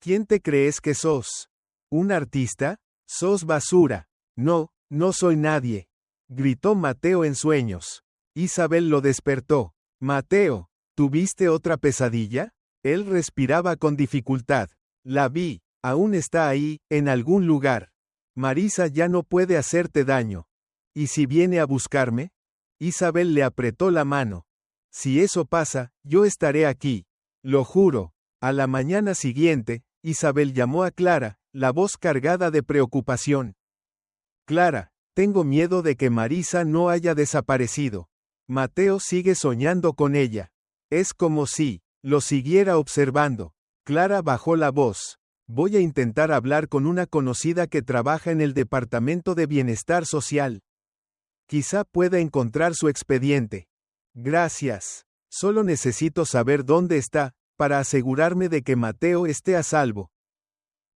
¿Quién te crees que sos? ¿Un artista? Sos basura. No, no soy nadie. Gritó Mateo en sueños. Isabel lo despertó. Mateo, ¿tuviste otra pesadilla? Él respiraba con dificultad. La vi, aún está ahí, en algún lugar. Marisa ya no puede hacerte daño. ¿Y si viene a buscarme? Isabel le apretó la mano. Si eso pasa, yo estaré aquí. Lo juro. A la mañana siguiente, Isabel llamó a Clara, la voz cargada de preocupación. Clara, tengo miedo de que Marisa no haya desaparecido. Mateo sigue soñando con ella. Es como si lo siguiera observando. Clara bajó la voz. Voy a intentar hablar con una conocida que trabaja en el Departamento de Bienestar Social. Quizá pueda encontrar su expediente. Gracias. Solo necesito saber dónde está, para asegurarme de que Mateo esté a salvo.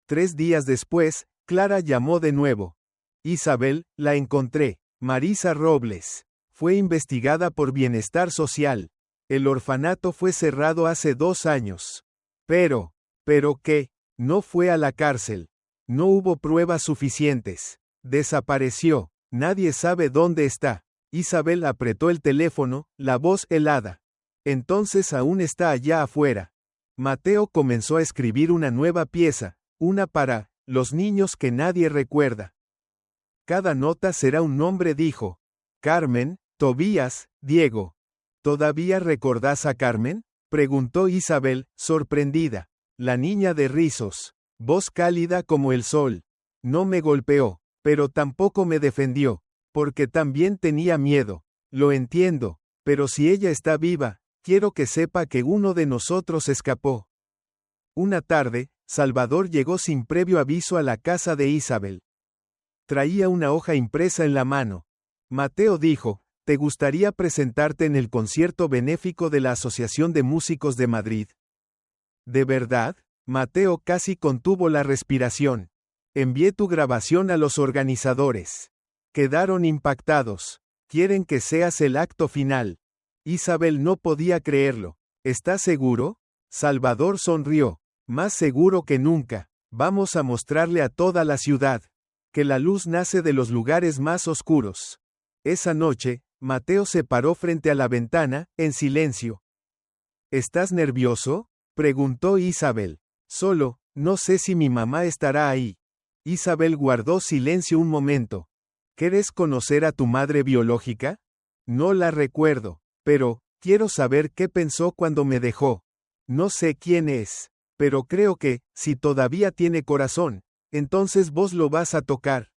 3 días después, Clara llamó de nuevo. Isabel, la encontré. Marisa Robles. Fue investigada por Bienestar Social. El orfanato fue cerrado hace 2 años. ¿Pero qué? No fue a la cárcel. No hubo pruebas suficientes. Desapareció. Nadie sabe dónde está. Isabel apretó el teléfono, la voz helada. Entonces aún está allá afuera. Mateo comenzó a escribir una nueva pieza, una para los niños que nadie recuerda. Cada nota será un nombre, dijo. Carmen, Tobías, Diego. ¿Todavía recordás a Carmen? Preguntó Isabel, sorprendida. La niña de rizos. Voz cálida como el sol. No me golpeó, pero tampoco me defendió, porque también tenía miedo. Lo entiendo, pero si ella está viva, quiero que sepa que uno de nosotros escapó. Una tarde, Salvador llegó sin previo aviso a la casa de Isabel. Traía una hoja impresa en la mano. Mateo dijo, ¿te gustaría presentarte en el concierto benéfico de la Asociación de Músicos de Madrid? ¿De verdad? Mateo casi contuvo la respiración. Envié tu grabación a los organizadores. Quedaron impactados. Quieren que seas el acto final. Isabel no podía creerlo. ¿Estás seguro? Salvador sonrió. Más seguro que nunca. Vamos a mostrarle a toda la ciudad que la luz nace de los lugares más oscuros. Esa noche, Mateo se paró frente a la ventana, en silencio. ¿Estás nervioso? Preguntó Isabel. Solo, no sé si mi mamá estará ahí. Isabel guardó silencio un momento. ¿Quieres conocer a tu madre biológica? No la recuerdo, pero quiero saber qué pensó cuando me dejó. No sé quién es, pero creo que, si todavía tiene corazón, entonces vos lo vas a tocar.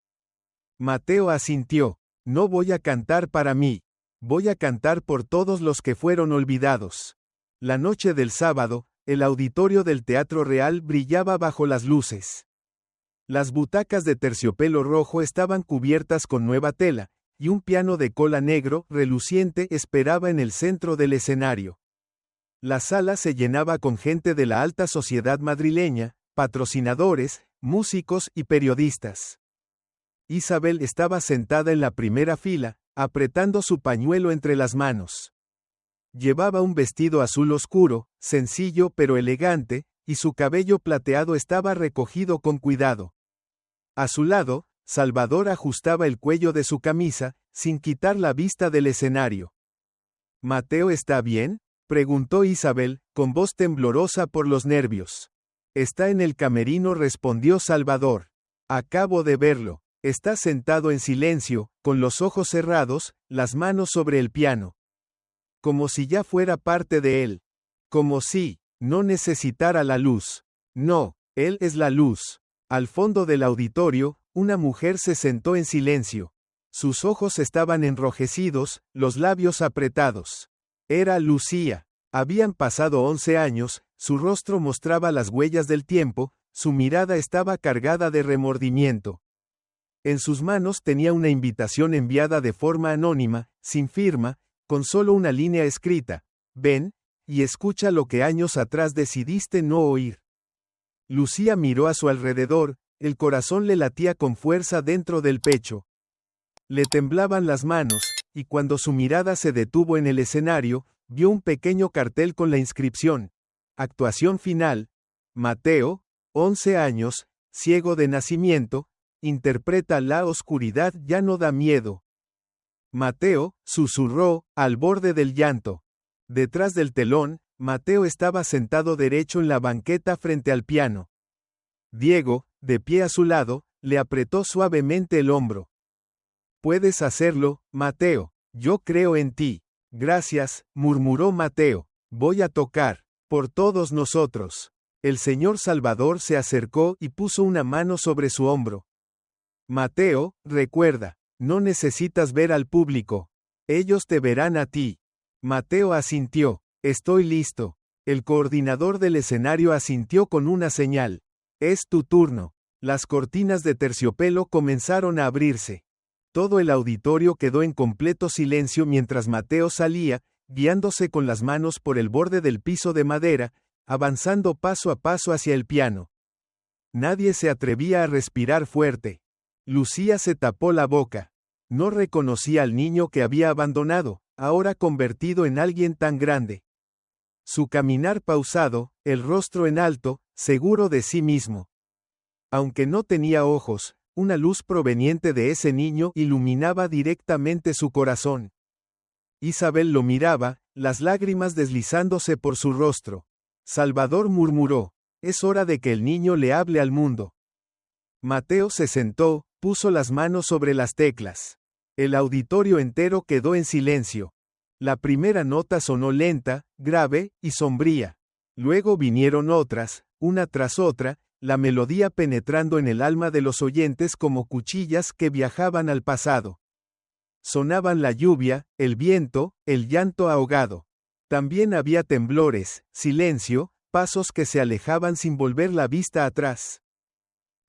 Mateo asintió. No voy a cantar para mí. Voy a cantar por todos los que fueron olvidados. La noche del sábado, el auditorio del Teatro Real brillaba bajo las luces. Las butacas de terciopelo rojo estaban cubiertas con nueva tela, y un piano de cola negro, reluciente, esperaba en el centro del escenario. La sala se llenaba con gente de la alta sociedad madrileña, patrocinadores, músicos y periodistas. Isabel estaba sentada en la primera fila, apretando su pañuelo entre las manos. Llevaba un vestido azul oscuro, sencillo pero elegante, y su cabello plateado estaba recogido con cuidado. A su lado, Salvador ajustaba el cuello de su camisa, sin quitar la vista del escenario. ¿Mateo está bien?, preguntó Isabel, con voz temblorosa por los nervios. Está en el camerino, respondió Salvador. Acabo de verlo. Está sentado en silencio, con los ojos cerrados, las manos sobre el piano. Como si ya fuera parte de él. Como si no necesitara la luz. No, él es la luz. Al fondo del auditorio, una mujer se sentó en silencio. Sus ojos estaban enrojecidos, los labios apretados. Era Lucía. Habían pasado 11 años, su rostro mostraba las huellas del tiempo, su mirada estaba cargada de remordimiento. En sus manos tenía una invitación enviada de forma anónima, sin firma, con solo una línea escrita: ven, y escucha lo que años atrás decidiste no oír. Lucía miró a su alrededor, el corazón le latía con fuerza dentro del pecho. Le temblaban las manos, y cuando su mirada se detuvo en el escenario, vio un pequeño cartel con la inscripción: actuación final, Mateo, 11 años, ciego de nacimiento, interpreta La oscuridad ya no da miedo. Mateo, susurró, al borde del llanto. Detrás del telón, Mateo estaba sentado derecho en la banqueta frente al piano. Diego, de pie a su lado, le apretó suavemente el hombro. Puedes hacerlo, Mateo, yo creo en ti. Gracias, murmuró Mateo, voy a tocar, por todos nosotros. El señor Salvador se acercó y puso una mano sobre su hombro. Mateo, recuerda, no necesitas ver al público. Ellos te verán a ti. Mateo asintió. Estoy listo. El coordinador del escenario asintió con una señal. Es tu turno. Las cortinas de terciopelo comenzaron a abrirse. Todo el auditorio quedó en completo silencio mientras Mateo salía, guiándose con las manos por el borde del piso de madera, avanzando paso a paso hacia el piano. Nadie se atrevía a respirar fuerte. Lucía se tapó la boca. No reconocía al niño que había abandonado, ahora convertido en alguien tan grande. Su caminar pausado, el rostro en alto, seguro de sí mismo. Aunque no tenía ojos, una luz proveniente de ese niño iluminaba directamente su corazón. Isabel lo miraba, las lágrimas deslizándose por su rostro. Salvador murmuró: es hora de que el niño le hable al mundo. Mateo se sentó, puso las manos sobre las teclas. El auditorio entero quedó en silencio. La primera nota sonó lenta, grave y sombría. Luego vinieron otras, una tras otra, la melodía penetrando en el alma de los oyentes como cuchillas que viajaban al pasado. Sonaban la lluvia, el viento, el llanto ahogado. También había temblores, silencio, pasos que se alejaban sin volver la vista atrás.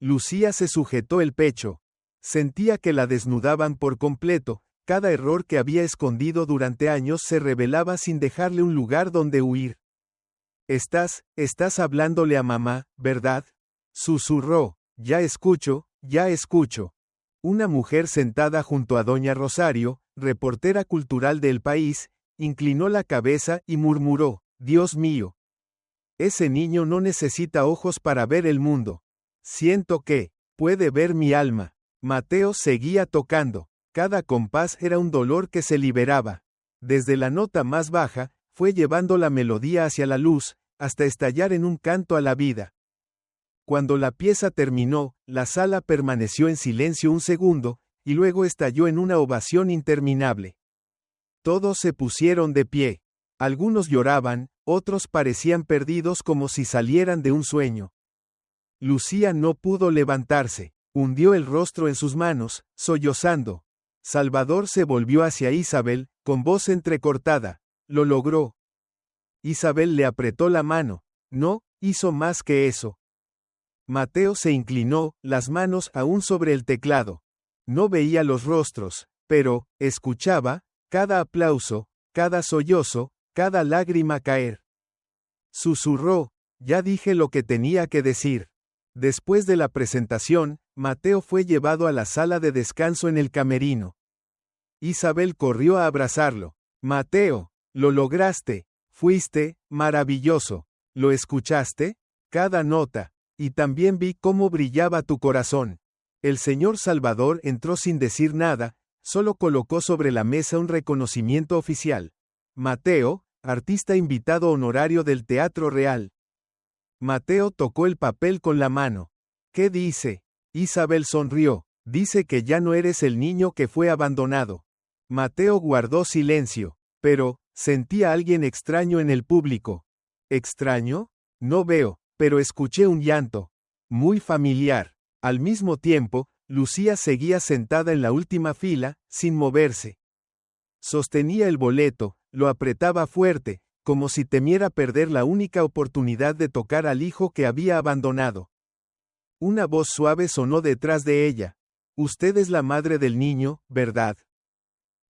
Lucía se sujetó el pecho. Sentía que la desnudaban por completo, cada error que había escondido durante años se revelaba sin dejarle un lugar donde huir. Estás hablándole a mamá, ¿verdad? Susurró. Ya escucho, ya escucho. Una mujer sentada junto a doña Rosario, reportera cultural del País, inclinó la cabeza y murmuró: Dios mío. Ese niño no necesita ojos para ver el mundo. Siento que puede ver mi alma. Mateo seguía tocando. Cada compás era un dolor que se liberaba. Desde la nota más baja, fue llevando la melodía hacia la luz, hasta estallar en un canto a la vida. Cuando la pieza terminó, la sala permaneció en silencio un segundo, y luego estalló en una ovación interminable. Todos se pusieron de pie. Algunos lloraban, otros parecían perdidos como si salieran de un sueño. Lucía no pudo levantarse. Hundió el rostro en sus manos, sollozando. Salvador se volvió hacia Isabel, con voz entrecortada. Lo logró. Isabel le apretó la mano. No, hizo más que eso. Mateo se inclinó, las manos aún sobre el teclado. No veía los rostros, pero escuchaba cada aplauso, cada sollozo, cada lágrima caer. Susurró: ya dije lo que tenía que decir. Después de la presentación, Mateo fue llevado a la sala de descanso en el camerino. Isabel corrió a abrazarlo. Mateo, lo lograste. Fuiste maravilloso. ¿Lo escuchaste? Cada nota. Y también vi cómo brillaba tu corazón. El señor Salvador entró sin decir nada, solo colocó sobre la mesa un reconocimiento oficial. Mateo, artista invitado honorario del Teatro Real. Mateo tocó el papel con la mano. ¿Qué dice? Isabel sonrió. Dice que ya no eres el niño que fue abandonado. Mateo guardó silencio, pero sentía a alguien extraño en el público. ¿Extraño? No veo, pero escuché un llanto. Muy familiar. Al mismo tiempo, Lucía seguía sentada en la última fila, sin moverse. Sostenía el boleto, lo apretaba fuerte, como si temiera perder la única oportunidad de tocar al hijo que había abandonado. Una voz suave sonó detrás de ella. Usted es la madre del niño, ¿verdad?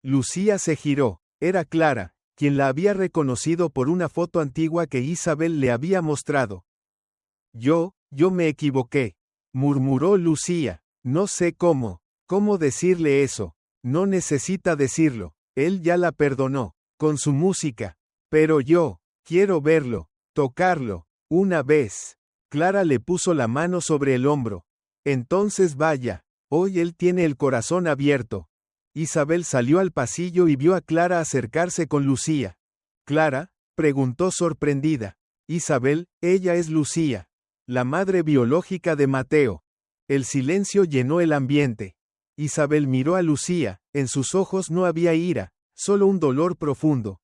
Lucía se giró. Era Clara, quien la había reconocido por una foto antigua que Isabel le había mostrado. Yo me equivoqué, murmuró Lucía. No sé cómo decirle eso. No necesita decirlo. Él ya la perdonó, con su música. Pero yo, quiero verlo, tocarlo, una vez. Clara le puso la mano sobre el hombro. Entonces vaya, hoy él tiene el corazón abierto. Isabel salió al pasillo y vio a Clara acercarse con Lucía. ¿Clara?, preguntó sorprendida. Isabel, ella es Lucía, la madre biológica de Mateo. El silencio llenó el ambiente. Isabel miró a Lucía, en sus ojos no había ira, solo un dolor profundo.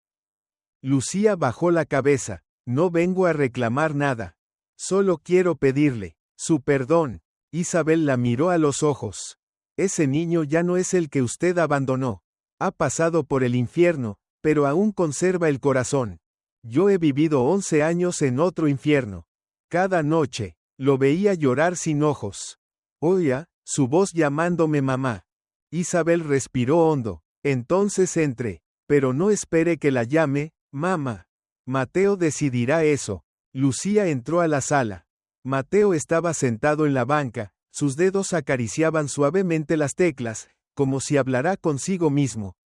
Lucía bajó la cabeza. No vengo a reclamar nada. Solo quiero pedirle su perdón. Isabel la miró a los ojos. Ese niño ya no es el que usted abandonó. Ha pasado por el infierno, pero aún conserva el corazón. Yo he vivido 11 años en otro infierno. Cada noche, lo veía llorar sin ojos. Oía su voz llamándome mamá. Isabel respiró hondo. Entonces entre, pero no espere que la llame, mamá. Mateo decidirá eso. Lucía entró a la sala. Mateo estaba sentado en la banca, sus dedos acariciaban suavemente las teclas, como si hablara consigo mismo.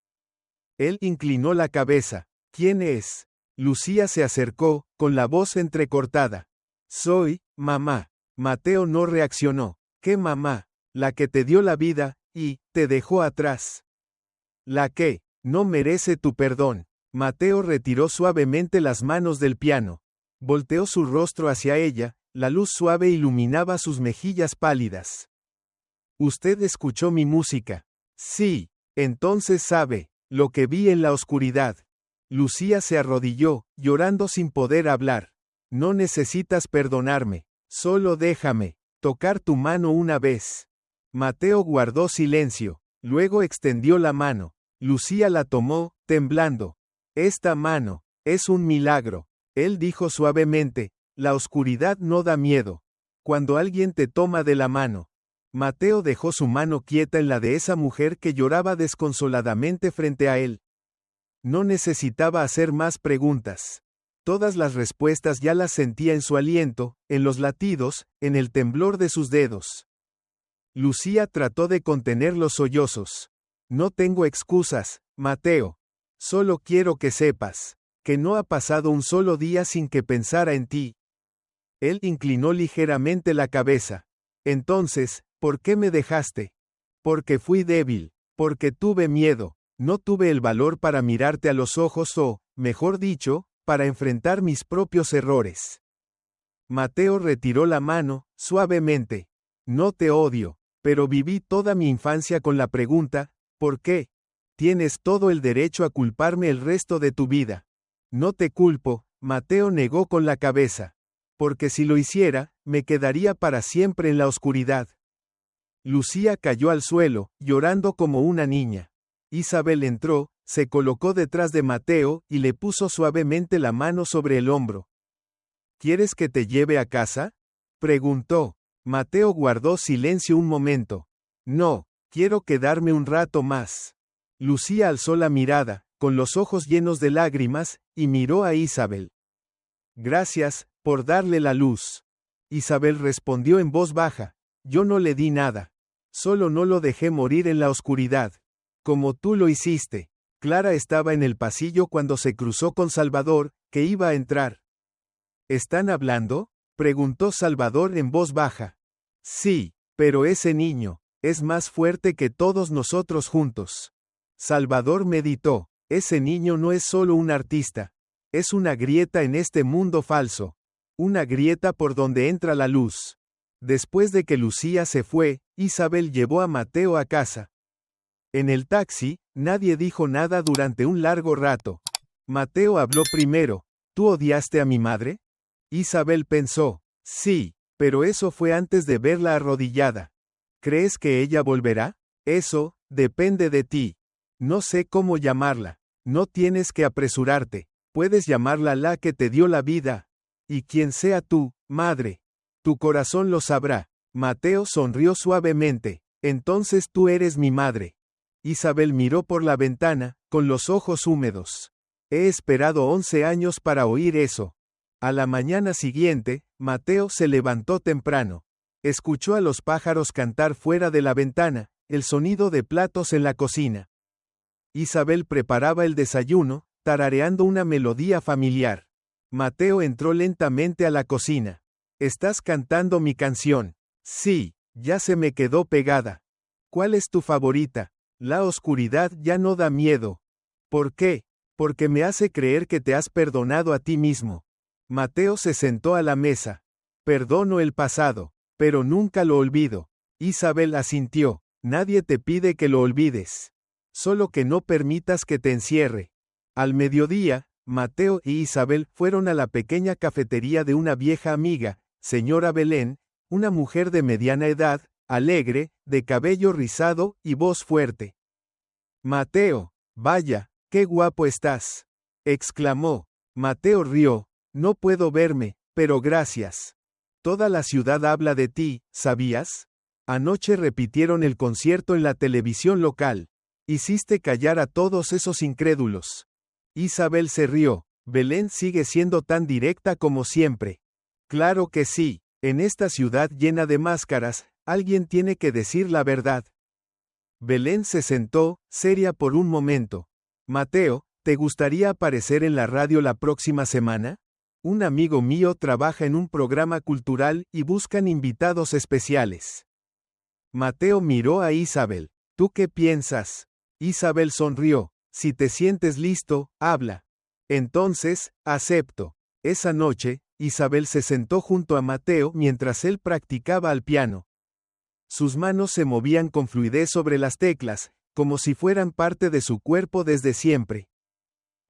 Él inclinó la cabeza. ¿Quién es? Lucía se acercó, con la voz entrecortada. Soy, mamá. Mateo no reaccionó. ¿Qué mamá? La que te dio la vida, y te dejó atrás. La que no merece tu perdón. Mateo retiró suavemente las manos del piano. Volteó su rostro hacia ella, la luz suave iluminaba sus mejillas pálidas. ¿Usted escuchó mi música? Sí. Entonces sabe lo que vi en la oscuridad. Lucía se arrodilló, llorando sin poder hablar. No necesitas perdonarme. Solo déjame tocar tu mano una vez. Mateo guardó silencio. Luego extendió la mano. Lucía la tomó, temblando. Esta mano es un milagro. Él dijo suavemente. La oscuridad no da miedo. Cuando alguien te toma de la mano. Mateo dejó su mano quieta en la de esa mujer que lloraba desconsoladamente frente a él. No necesitaba hacer más preguntas. Todas las respuestas ya las sentía en su aliento, en los latidos, en el temblor de sus dedos. Lucía trató de contener los sollozos. No tengo excusas, Mateo. Solo quiero que sepas que no ha pasado un solo día sin que pensara en ti. Él inclinó ligeramente la cabeza. Entonces, ¿por qué me dejaste? Porque fui débil, porque tuve miedo, no tuve el valor para mirarte a los ojos o, mejor dicho, para enfrentar mis propios errores. Mateo retiró la mano, suavemente. No te odio, pero viví toda mi infancia con la pregunta, ¿por qué? Tienes todo el derecho a culparme el resto de tu vida. No te culpo, Mateo negó con la cabeza. Porque si lo hiciera, me quedaría para siempre en la oscuridad. Lucía cayó al suelo, llorando como una niña. Isabel entró, se colocó detrás de Mateo y le puso suavemente la mano sobre el hombro. ¿Quieres que te lleve a casa?, preguntó. Mateo guardó silencio un momento. No, quiero quedarme un rato más. Lucía alzó la mirada, con los ojos llenos de lágrimas, y miró a Isabel. Gracias por darle la luz. Isabel respondió en voz baja. Yo no le di nada. Solo no lo dejé morir en la oscuridad. Como tú lo hiciste. Clara estaba en el pasillo cuando se cruzó con Salvador, que iba a entrar. ¿Están hablando?, preguntó Salvador en voz baja. Sí, pero ese niño es más fuerte que todos nosotros juntos. Salvador meditó. Ese niño no es solo un artista. Es una grieta en este mundo falso. Una grieta por donde entra la luz. Después de que Lucía se fue, Isabel llevó a Mateo a casa. En el taxi, nadie dijo nada durante un largo rato. Mateo habló primero. ¿Tú odiaste a mi madre? Isabel pensó. Sí, pero eso fue antes de verla arrodillada. ¿Crees que ella volverá? Eso depende de ti. No sé cómo llamarla. No tienes que apresurarte. Puedes llamarla la que te dio la vida. Y quien sea tú, madre. Tu corazón lo sabrá. Mateo sonrió suavemente. Entonces tú eres mi madre. Isabel miró por la ventana, con los ojos húmedos. He esperado 11 años para oír eso. A la mañana siguiente, Mateo se levantó temprano. Escuchó a los pájaros cantar fuera de la ventana, el sonido de platos en la cocina. Isabel preparaba el desayuno, tarareando una melodía familiar. Mateo entró lentamente a la cocina. ¿Estás cantando mi canción? Sí, ya se me quedó pegada. ¿Cuál es tu favorita? La oscuridad ya no da miedo. ¿Por qué? Porque me hace creer que te has perdonado a ti mismo. Mateo se sentó a la mesa. Perdono el pasado, pero nunca lo olvido. Isabel asintió. Nadie te pide que lo olvides. Solo que no permitas que te encierre. Al mediodía, Mateo y Isabel fueron a la pequeña cafetería de una vieja amiga, señora Belén, una mujer de mediana edad, alegre, de cabello rizado y voz fuerte. Mateo, vaya, qué guapo estás, exclamó. Mateo rió. No puedo verme, pero gracias. Toda la ciudad habla de ti, ¿sabías? Anoche repitieron el concierto en la televisión local. Hiciste callar a todos esos incrédulos. Isabel se rió. Belén sigue siendo tan directa como siempre. Claro que sí, en esta ciudad llena de máscaras, alguien tiene que decir la verdad. Belén se sentó, seria por un momento. Mateo, ¿te gustaría aparecer en la radio la próxima semana? Un amigo mío trabaja en un programa cultural y buscan invitados especiales. Mateo miró a Isabel. ¿Tú qué piensas? Isabel sonrió. Si te sientes listo, habla. Entonces, acepto. Esa noche, Isabel se sentó junto a Mateo mientras él practicaba al piano. Sus manos se movían con fluidez sobre las teclas, como si fueran parte de su cuerpo desde siempre.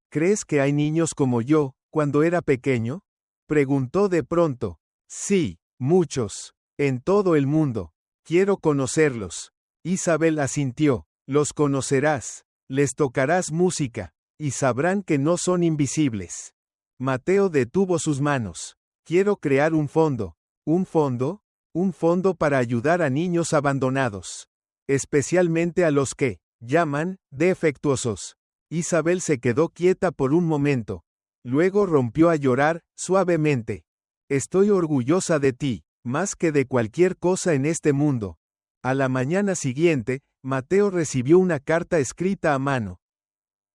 ¿Crees que hay niños como yo, cuando era pequeño? Preguntó de pronto. Sí, muchos. En todo el mundo. Quiero conocerlos. Isabel asintió. Los conocerás. Les tocarás música. Y sabrán que no son invisibles. Mateo detuvo sus manos. Quiero crear un fondo. ¿Un fondo? Un fondo para ayudar a niños abandonados. Especialmente a los que llaman defectuosos. Isabel se quedó quieta por un momento. Luego rompió a llorar, suavemente. Estoy orgullosa de ti, más que de cualquier cosa en este mundo. A la mañana siguiente, Mateo recibió una carta escrita a mano.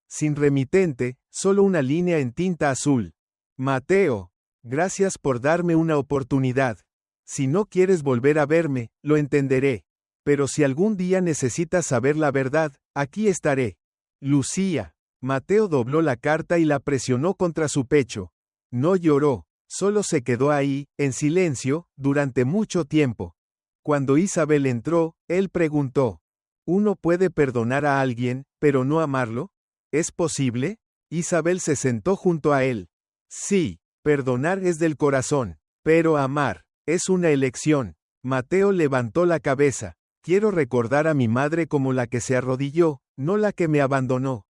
Sin remitente, solo una línea en tinta azul. Mateo, gracias por darme una oportunidad. Si no quieres volver a verme, lo entenderé. Pero si algún día necesitas saber la verdad, aquí estaré. Lucía. Mateo dobló la carta y la presionó contra su pecho. No lloró, solo se quedó ahí, en silencio, durante mucho tiempo. Cuando Isabel entró, él preguntó: ¿Uno puede perdonar a alguien, pero no amarlo? ¿Es posible? Isabel se sentó junto a él. Sí, perdonar es del corazón, pero amar es una elección. Mateo levantó la cabeza. Quiero recordar a mi madre como la que se arrodilló, no la que me abandonó.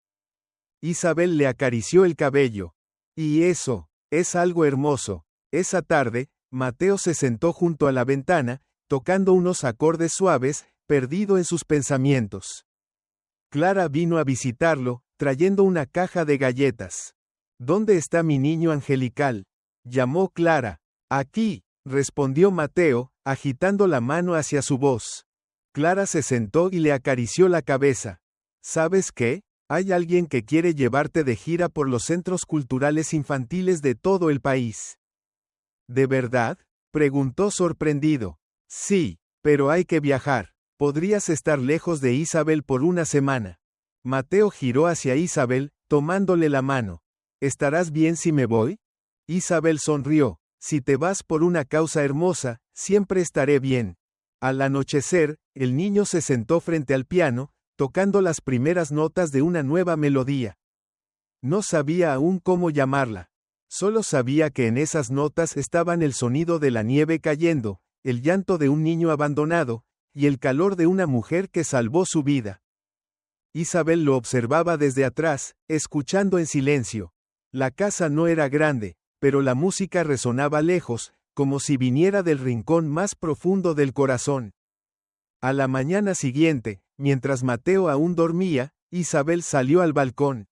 Isabel le acarició el cabello. Y eso, es algo hermoso. Esa tarde, Mateo se sentó junto a la ventana, tocando unos acordes suaves, perdido en sus pensamientos. Clara vino a visitarlo, trayendo una caja de galletas. ¿Dónde está mi niño angelical? Llamó Clara. Aquí, respondió Mateo, agitando la mano hacia su voz. Clara se sentó y le acarició la cabeza. ¿Sabes qué? Hay alguien que quiere llevarte de gira por los centros culturales infantiles de todo el país. ¿De verdad? Preguntó sorprendido. Sí, pero hay que viajar. Podrías estar lejos de Isabel por una semana. Mateo giró hacia Isabel, tomándole la mano. ¿Estarás bien si me voy? Isabel sonrió. Si te vas por una causa hermosa, siempre estaré bien. Al anochecer, el niño se sentó frente al piano, tocando las primeras notas de una nueva melodía. No sabía aún cómo llamarla. Solo sabía que en esas notas estaban el sonido de la nieve cayendo, el llanto de un niño abandonado, y el calor de una mujer que salvó su vida. Isabel lo observaba desde atrás, escuchando en silencio. La casa no era grande, pero la música resonaba lejos, como si viniera del rincón más profundo del corazón. A la mañana siguiente, mientras Mateo aún dormía, Isabel salió al balcón.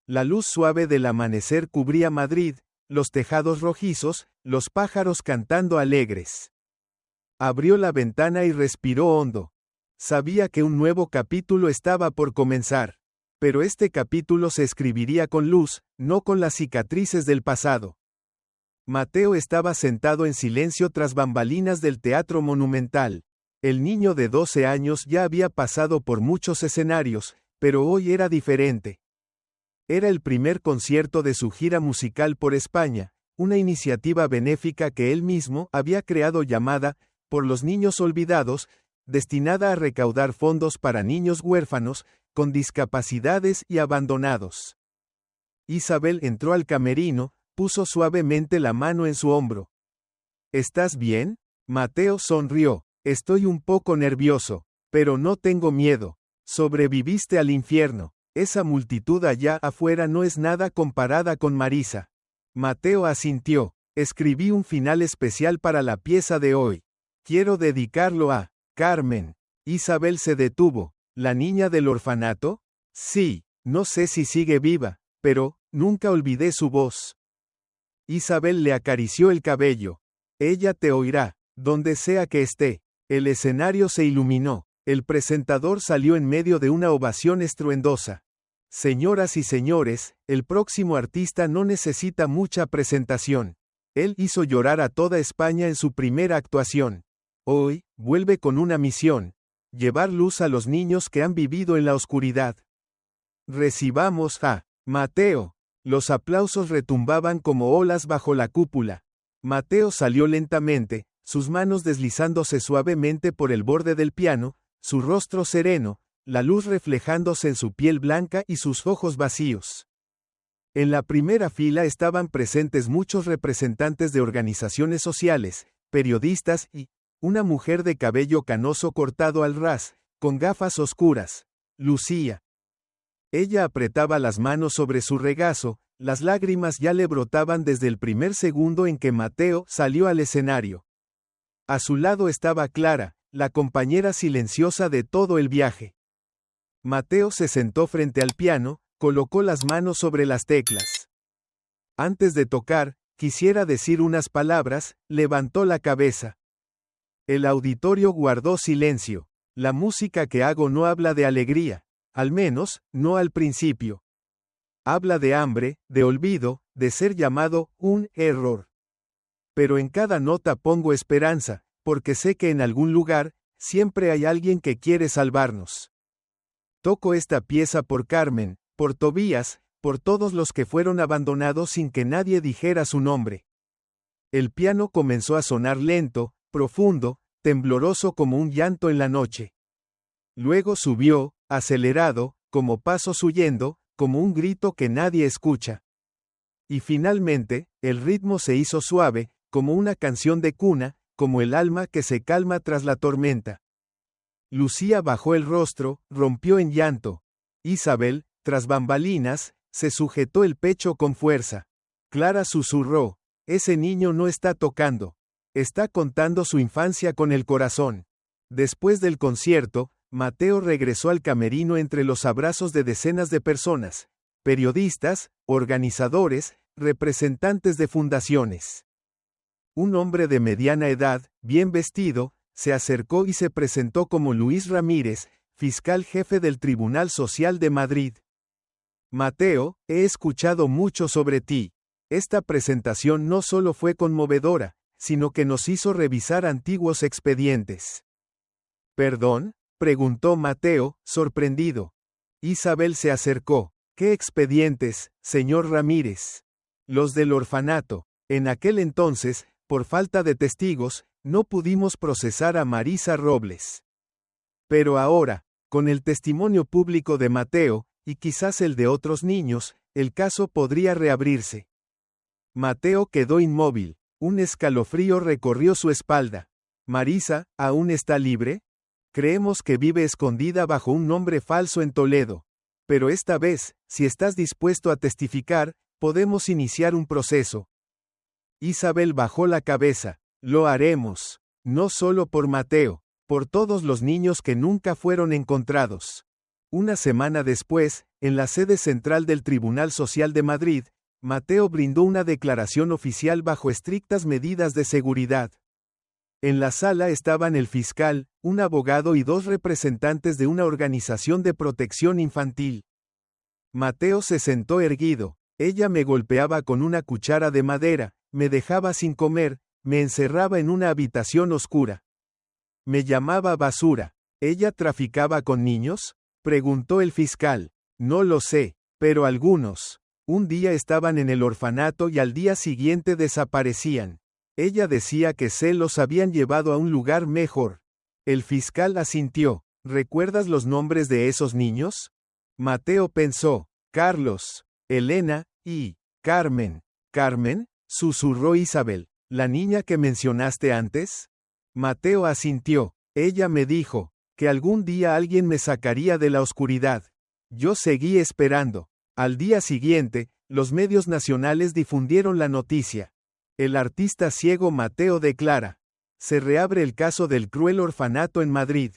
La luz suave del amanecer cubría Madrid, los tejados rojizos, los pájaros cantando alegres. Abrió la ventana y respiró hondo. Sabía que un nuevo capítulo estaba por comenzar. Pero este capítulo se escribiría con luz, no con las cicatrices del pasado. Mateo estaba sentado en silencio tras bambalinas del Teatro Monumental. El niño de 12 años ya había pasado por muchos escenarios, pero hoy era diferente. Era el primer concierto de su gira musical por España, una iniciativa benéfica que él mismo había creado llamada Por los Niños Olvidados, destinada a recaudar fondos para niños huérfanos, con discapacidades y abandonados. Isabel entró al camerino, puso suavemente la mano en su hombro. ¿Estás bien? Mateo sonrió. Estoy un poco nervioso, pero no tengo miedo. Sobreviviste al infierno. Esa multitud allá afuera no es nada comparada con Marisa. Mateo asintió. Escribí un final especial para la pieza de hoy. Quiero dedicarlo a Carmen. Isabel se detuvo. ¿La niña del orfanato? Sí, no sé si sigue viva, pero nunca olvidé su voz. Isabel le acarició el cabello. Ella te oirá, donde sea que esté. El escenario se iluminó. El presentador salió en medio de una ovación estruendosa. Señoras y señores, el próximo artista no necesita mucha presentación. Él hizo llorar a toda España en su primera actuación. Hoy, vuelve con una misión: llevar luz a los niños que han vivido en la oscuridad. Recibamos a Mateo. Los aplausos retumbaban como olas bajo la cúpula. Mateo salió lentamente, sus manos deslizándose suavemente por el borde del piano, su rostro sereno, la luz reflejándose en su piel blanca y sus ojos vacíos. En la primera fila estaban presentes muchos representantes de organizaciones sociales, periodistas y una mujer de cabello canoso cortado al ras, con gafas oscuras, Lucía. Ella apretaba las manos sobre su regazo, las lágrimas ya le brotaban desde el primer segundo en que Mateo salió al escenario. A su lado estaba Clara, la compañera silenciosa de todo el viaje. Mateo se sentó frente al piano, colocó las manos sobre las teclas. Antes de tocar, quisiera decir unas palabras, levantó la cabeza. El auditorio guardó silencio. La música que hago no habla de alegría, al menos, no al principio. Habla de hambre, de olvido, de ser llamado un error. Pero en cada nota pongo esperanza, porque sé que en algún lugar, siempre hay alguien que quiere salvarnos. Toco esta pieza por Carmen, por Tobías, por todos los que fueron abandonados sin que nadie dijera su nombre. El piano comenzó a sonar lento, profundo, tembloroso como un llanto en la noche. Luego subió, acelerado, como pasos huyendo, como un grito que nadie escucha. Y finalmente, el ritmo se hizo suave, como una canción de cuna, como el alma que se calma tras la tormenta. Lucía bajó el rostro, rompió en llanto. Isabel, tras bambalinas, se sujetó el pecho con fuerza. Clara susurró: ese niño no está tocando. Está contando su infancia con el corazón. Después del concierto, Mateo regresó al camerino entre los abrazos de decenas de personas, periodistas, organizadores, representantes de fundaciones. Un hombre de mediana edad, bien vestido, se acercó y se presentó como Luis Ramírez, fiscal jefe del Tribunal Social de Madrid. Mateo, he escuchado mucho sobre ti. Esta presentación no solo fue conmovedora, sino que nos hizo revisar antiguos expedientes. ¿Perdón?, preguntó Mateo, sorprendido. Isabel se acercó. ¿Qué expedientes, señor Ramírez? Los del orfanato. En aquel entonces, por falta de testigos, no pudimos procesar a Marisa Robles. Pero ahora, con el testimonio público de Mateo, y quizás el de otros niños, el caso podría reabrirse. Mateo quedó inmóvil. Un escalofrío recorrió su espalda. ¿Marisa aún está libre? Creemos que vive escondida bajo un nombre falso en Toledo. Pero esta vez, si estás dispuesto a testificar, podemos iniciar un proceso. Isabel bajó la cabeza. Lo haremos. No solo por Mateo. por todos los niños que nunca fueron encontrados. Una semana después, en la sede central del Tribunal Social de Madrid, Mateo brindó una declaración oficial bajo estrictas medidas de seguridad. En la sala estaban el fiscal, un abogado y dos representantes de una organización de protección infantil. Mateo se sentó erguido. Ella me golpeaba con una cuchara de madera, me dejaba sin comer, me encerraba en una habitación oscura. Me llamaba basura. ¿Ella traficaba con niños?, preguntó el fiscal. No lo sé, pero algunos. Un día estaban en el orfanato y al día siguiente desaparecían. Ella decía que se los habían llevado a un lugar mejor. El fiscal asintió. ¿Recuerdas los nombres de esos niños? Mateo pensó. Carlos, Elena y Carmen. ¿Carmen?, susurró Isabel. ¿La niña que mencionaste antes? Mateo asintió. Ella me dijo que algún día alguien me sacaría de la oscuridad. Yo seguí esperando. Al día siguiente, los medios nacionales difundieron la noticia. El artista ciego Mateo declara. Se reabre el caso del cruel orfanato en Madrid.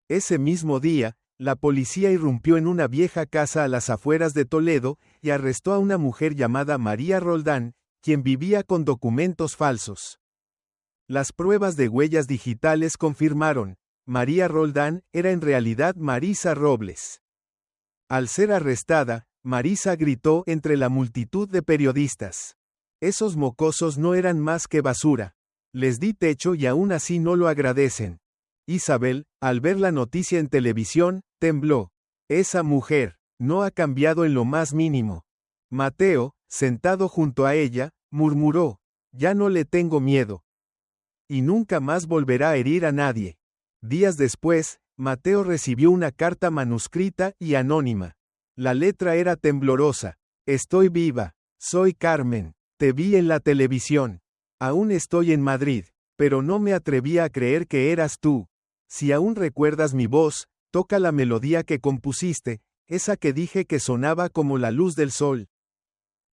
Ese mismo día, la policía irrumpió en una vieja casa a las afueras de Toledo y arrestó a una mujer llamada María Roldán, quien vivía con documentos falsos. Las pruebas de huellas digitales confirmaron. María Roldán era en realidad Marisa Robles. Al ser arrestada, Marisa gritó entre la multitud de periodistas. Esos mocosos no eran más que basura. Les di techo y aún así no lo agradecen. Isabel, al ver la noticia en televisión, tembló. Esa mujer no ha cambiado en lo más mínimo. Mateo, sentado junto a ella, murmuró. Ya no le tengo miedo. Y nunca más volverá a herir a nadie. Días después, Mateo recibió una carta manuscrita y anónima. La letra era temblorosa. Estoy viva. Soy Carmen. Te vi en la televisión. Aún estoy en Madrid, pero no me atrevía a creer que eras tú. Si aún recuerdas mi voz, toca la melodía que compusiste, esa que dije que sonaba como la luz del sol.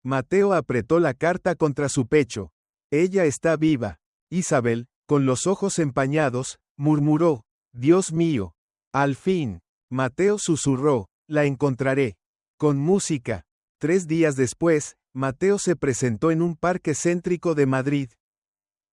Mateo apretó la carta contra su pecho. Ella está viva. Isabel, con los ojos empañados, murmuró. Dios mío. Al fin. Mateo susurró. La encontraré. Con música. 3 días después, Mateo se presentó en un parque céntrico de Madrid.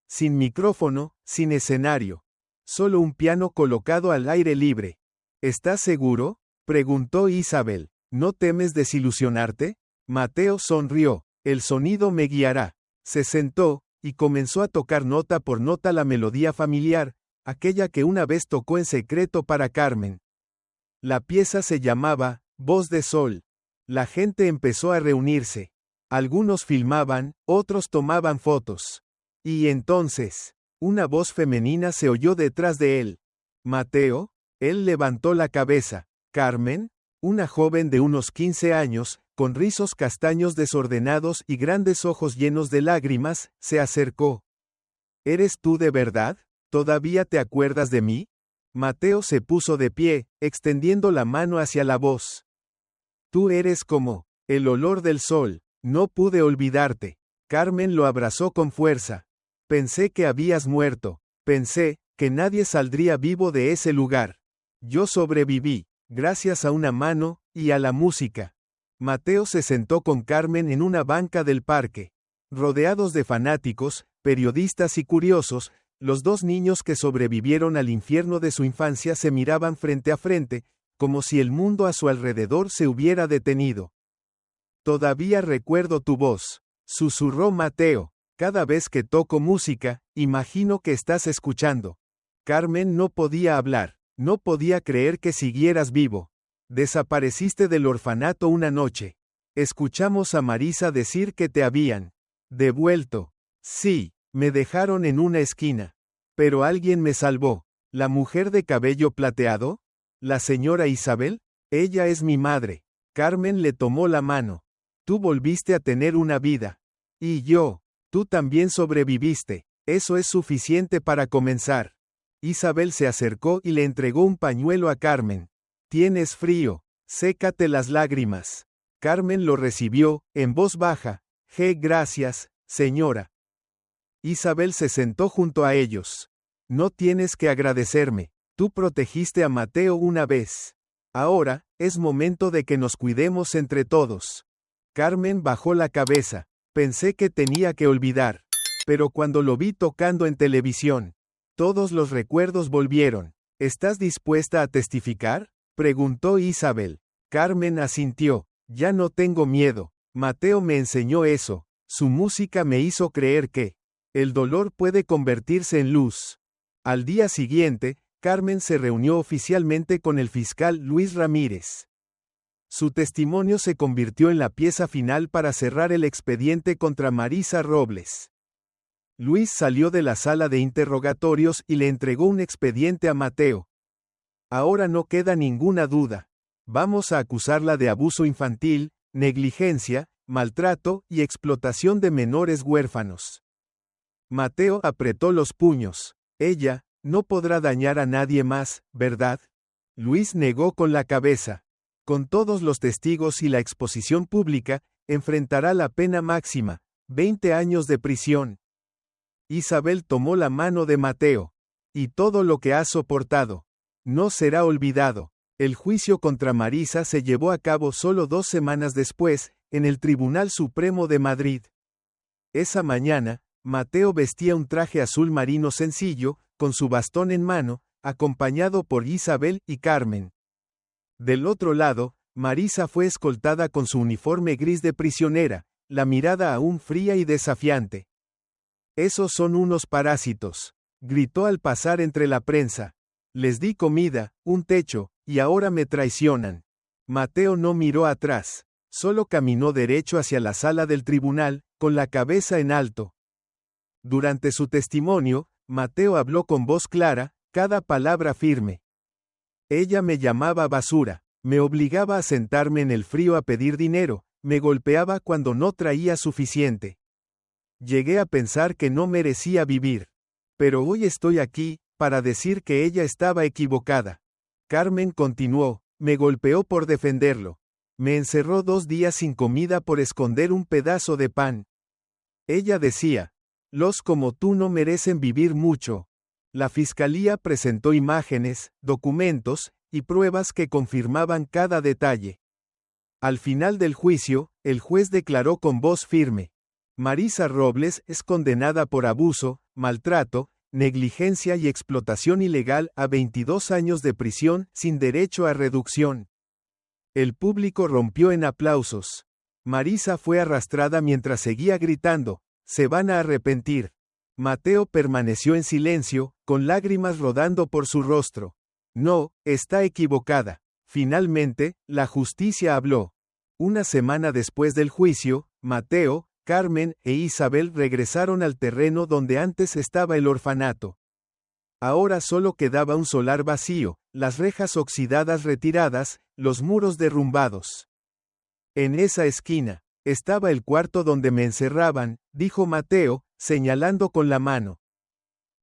Sin micrófono, sin escenario. Solo un piano colocado al aire libre. ¿Estás seguro?, preguntó Isabel. ¿No temes desilusionarte? Mateo sonrió. El sonido me guiará. Se sentó, y comenzó a tocar nota por nota la melodía familiar, aquella que una vez tocó en secreto para Carmen. La pieza se llamaba Voz de Sol. La gente empezó a reunirse. Algunos filmaban, otros tomaban fotos. Y entonces, una voz femenina se oyó detrás de él. Mateo. Él levantó la cabeza. Carmen, una joven de unos 15 años, con rizos castaños desordenados y grandes ojos llenos de lágrimas, se acercó. ¿Eres tú de verdad? ¿Todavía te acuerdas de mí? Mateo se puso de pie, extendiendo la mano hacia la voz. Tú eres como el olor del sol. No pude olvidarte. Carmen lo abrazó con fuerza. Pensé que habías muerto. Pensé que nadie saldría vivo de ese lugar. Yo sobreviví, gracias a una mano y a la música. Mateo se sentó con Carmen en una banca del parque. Rodeados de fanáticos, periodistas y curiosos, los dos niños que sobrevivieron al infierno de su infancia se miraban frente a frente, como si el mundo a su alrededor se hubiera detenido. Todavía recuerdo tu voz, susurró Mateo. Cada vez que toco música, imagino que estás escuchando. Carmen no podía hablar, no podía creer que siguieras vivo. Desapareciste del orfanato una noche. Escuchamos a Marisa decir que te habían devuelto. Sí, me dejaron en una esquina. Pero alguien me salvó. ¿La mujer de cabello plateado? ¿La señora Isabel? Ella es mi madre. Carmen le tomó la mano. Tú volviste a tener una vida. Y yo. Tú también sobreviviste. Eso es suficiente para comenzar. Isabel se acercó y le entregó un pañuelo a Carmen. Tienes frío. Sécate las lágrimas. Carmen lo recibió, en voz baja. Gracias, señora. Isabel se sentó junto a ellos. No tienes que agradecerme. Tú protegiste a Mateo una vez. Ahora, es momento de que nos cuidemos entre todos. Carmen bajó la cabeza. Pensé que tenía que olvidar. Pero cuando lo vi tocando en televisión, todos los recuerdos volvieron. ¿Estás dispuesta a testificar?, preguntó Isabel. Carmen asintió. Ya no tengo miedo. Mateo me enseñó eso. Su música me hizo creer que el dolor puede convertirse en luz. Al día siguiente, Carmen se reunió oficialmente con el fiscal Luis Ramírez. Su testimonio se convirtió en la pieza final para cerrar el expediente contra Marisa Robles. Luis salió de la sala de interrogatorios y le entregó un expediente a Mateo. Ahora no queda ninguna duda. Vamos a acusarla de abuso infantil, negligencia, maltrato y explotación de menores huérfanos. Mateo apretó los puños. Ella no podrá dañar a nadie más, ¿verdad? Luis negó con la cabeza. Con todos los testigos y la exposición pública, enfrentará la pena máxima, 20 años de prisión. Isabel tomó la mano de Mateo. Y todo lo que has soportado no será olvidado. El juicio contra Marisa se llevó a cabo solo 2 semanas después, en el Tribunal Supremo de Madrid. Esa mañana, Mateo vestía un traje azul marino sencillo, con su bastón en mano, acompañado por Isabel y Carmen. Del otro lado, Marisa fue escoltada con su uniforme gris de prisionera, la mirada aún fría y desafiante. «Esos son unos parásitos», gritó al pasar entre la prensa. «Les di comida, un techo, y ahora me traicionan». Mateo no miró atrás, solo caminó derecho hacia la sala del tribunal, con la cabeza en alto. Durante su testimonio, Mateo habló con voz clara, cada palabra firme. Ella me llamaba basura, me obligaba a sentarme en el frío a pedir dinero, me golpeaba cuando no traía suficiente. Llegué a pensar que no merecía vivir. Pero hoy estoy aquí, para decir que ella estaba equivocada. Carmen continuó, me golpeó por defenderlo. Me encerró 2 días sin comida por esconder un pedazo de pan. Ella decía, los como tú no merecen vivir mucho. La fiscalía presentó imágenes, documentos, y pruebas que confirmaban cada detalle. Al final del juicio, el juez declaró con voz firme. Marisa Robles es condenada por abuso, maltrato, negligencia y explotación ilegal a 22 años de prisión sin derecho a reducción. El público rompió en aplausos. Marisa fue arrastrada mientras seguía gritando, «Se van a arrepentir». Mateo permaneció en silencio, con lágrimas rodando por su rostro. No, está equivocada. Finalmente, la justicia habló. Una semana después del juicio, Mateo, Carmen e Isabel regresaron al terreno donde antes estaba el orfanato. Ahora solo quedaba un solar vacío, las rejas oxidadas retiradas, los muros derrumbados. En esa esquina estaba el cuarto donde me encerraban, dijo Mateo, señalando con la mano.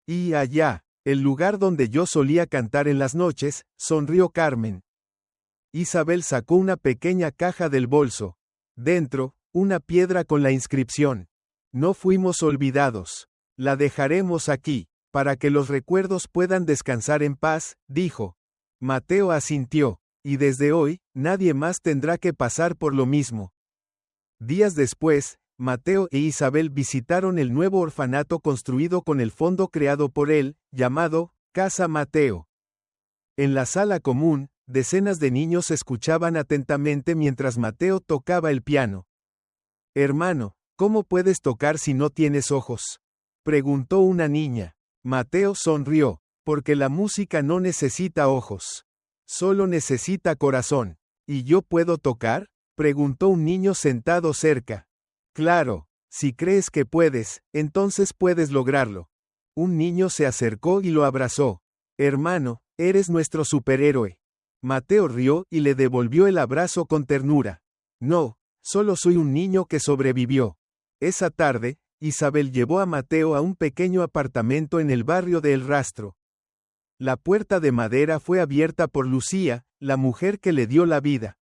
Y allá, el lugar donde yo solía cantar en las noches, sonrió Carmen. Isabel sacó una pequeña caja del bolso. Dentro, una piedra con la inscripción. No fuimos olvidados. La dejaremos aquí, para que los recuerdos puedan descansar en paz, dijo. Mateo asintió, y desde hoy, nadie más tendrá que pasar por lo mismo. Días después, Mateo e Isabel visitaron el nuevo orfanato construido con el fondo creado por él, llamado Casa Mateo. En la sala común, decenas de niños escuchaban atentamente mientras Mateo tocaba el piano. «Hermano, ¿cómo puedes tocar si no tienes ojos?», preguntó una niña. Mateo sonrió, porque la música no necesita ojos. Solo necesita corazón. ¿Y yo puedo tocar?, preguntó un niño sentado cerca. Claro, si crees que puedes, entonces puedes lograrlo. Un niño se acercó y lo abrazó. Hermano, eres nuestro superhéroe. Mateo rió y le devolvió el abrazo con ternura. No, solo soy un niño que sobrevivió. Esa tarde, Isabel llevó a Mateo a un pequeño apartamento en el barrio de El Rastro. La puerta de madera fue abierta por Lucía, la mujer que le dio la vida.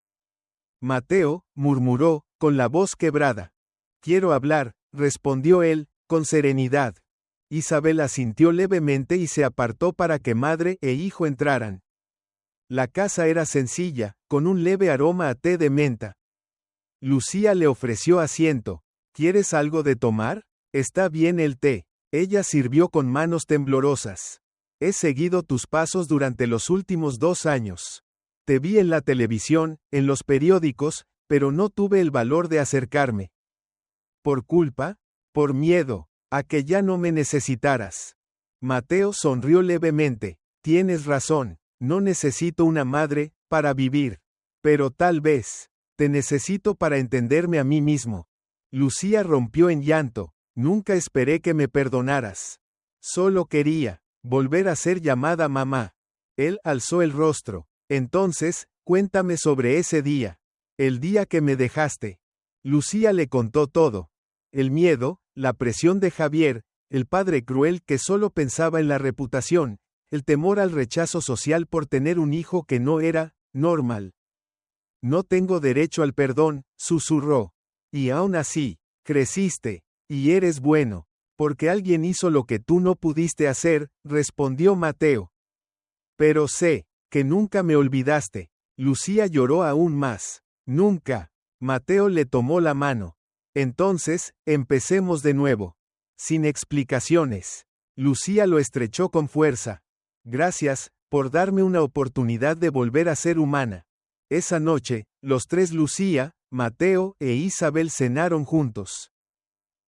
Mateo, murmuró, con la voz quebrada. Quiero hablar, respondió él, con serenidad. Isabel asintió levemente y se apartó para que madre e hijo entraran. La casa era sencilla, con un leve aroma a té de menta. Lucía le ofreció asiento. ¿Quieres algo de tomar? Está bien el té. Ella sirvió con manos temblorosas. He seguido tus pasos durante los últimos 2 años. Te vi en la televisión, en los periódicos, pero no tuve el valor de acercarme. ¿Por culpa? Por miedo, a que ya no me necesitaras. Mateo sonrió levemente. Tienes razón, no necesito una madre, para vivir. Pero tal vez, te necesito para entenderme a mí mismo. Lucía rompió en llanto. Nunca esperé que me perdonaras. Solo quería volver a ser llamada mamá. Él alzó el rostro. Entonces, cuéntame sobre ese día. El día que me dejaste. Lucía le contó todo. El miedo, la presión de Javier, el padre cruel que solo pensaba en la reputación, el temor al rechazo social por tener un hijo que no era normal. No tengo derecho al perdón, susurró. Y aún así, creciste, y eres bueno, porque alguien hizo lo que tú no pudiste hacer, respondió Mateo. Pero sé, que nunca me olvidaste. Lucía lloró aún más. Nunca. Mateo le tomó la mano. Entonces, empecemos de nuevo. Sin explicaciones. Lucía lo estrechó con fuerza. Gracias, por darme una oportunidad de volver a ser humana. Esa noche, los 3 Lucía, Mateo e Isabel cenaron juntos.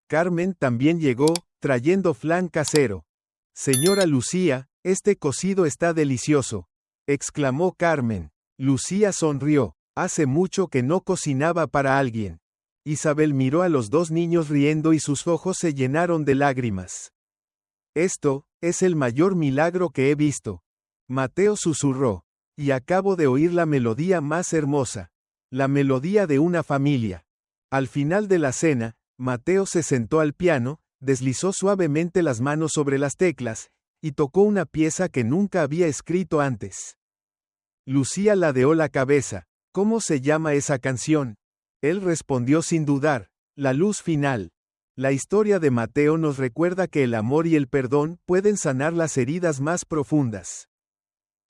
Carmen también llegó, trayendo flan casero. Señora Lucía, este cocido está delicioso, exclamó Carmen. Lucía sonrió. Hace mucho que no cocinaba para alguien. Isabel miró a los 2 niños riendo y sus ojos se llenaron de lágrimas. Esto es el mayor milagro que he visto. Mateo susurró. Y acabo de oír la melodía más hermosa. La melodía de una familia. Al final de la cena, Mateo se sentó al piano, deslizó suavemente las manos sobre las teclas, y tocó una pieza que nunca había escrito antes. Lucía ladeó la cabeza. ¿Cómo se llama esa canción? Él respondió sin dudar. La luz final. La historia de Mateo nos recuerda que el amor y el perdón pueden sanar las heridas más profundas.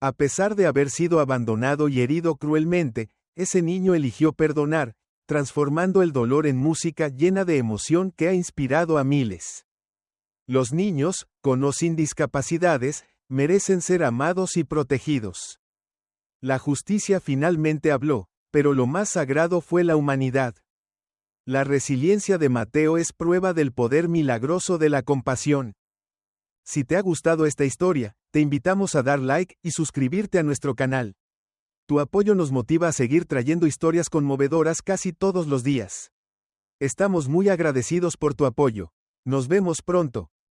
A pesar de haber sido abandonado y herido cruelmente, ese niño eligió perdonar, transformando el dolor en música llena de emoción que ha inspirado a miles. Los niños, con o sin discapacidades, merecen ser amados y protegidos. La justicia finalmente habló, pero lo más sagrado fue la humanidad. La resiliencia de Mateo es prueba del poder milagroso de la compasión. Si te ha gustado esta historia, te invitamos a dar like y suscribirte a nuestro canal. Tu apoyo nos motiva a seguir trayendo historias conmovedoras casi todos los días. Estamos muy agradecidos por tu apoyo. Nos vemos pronto.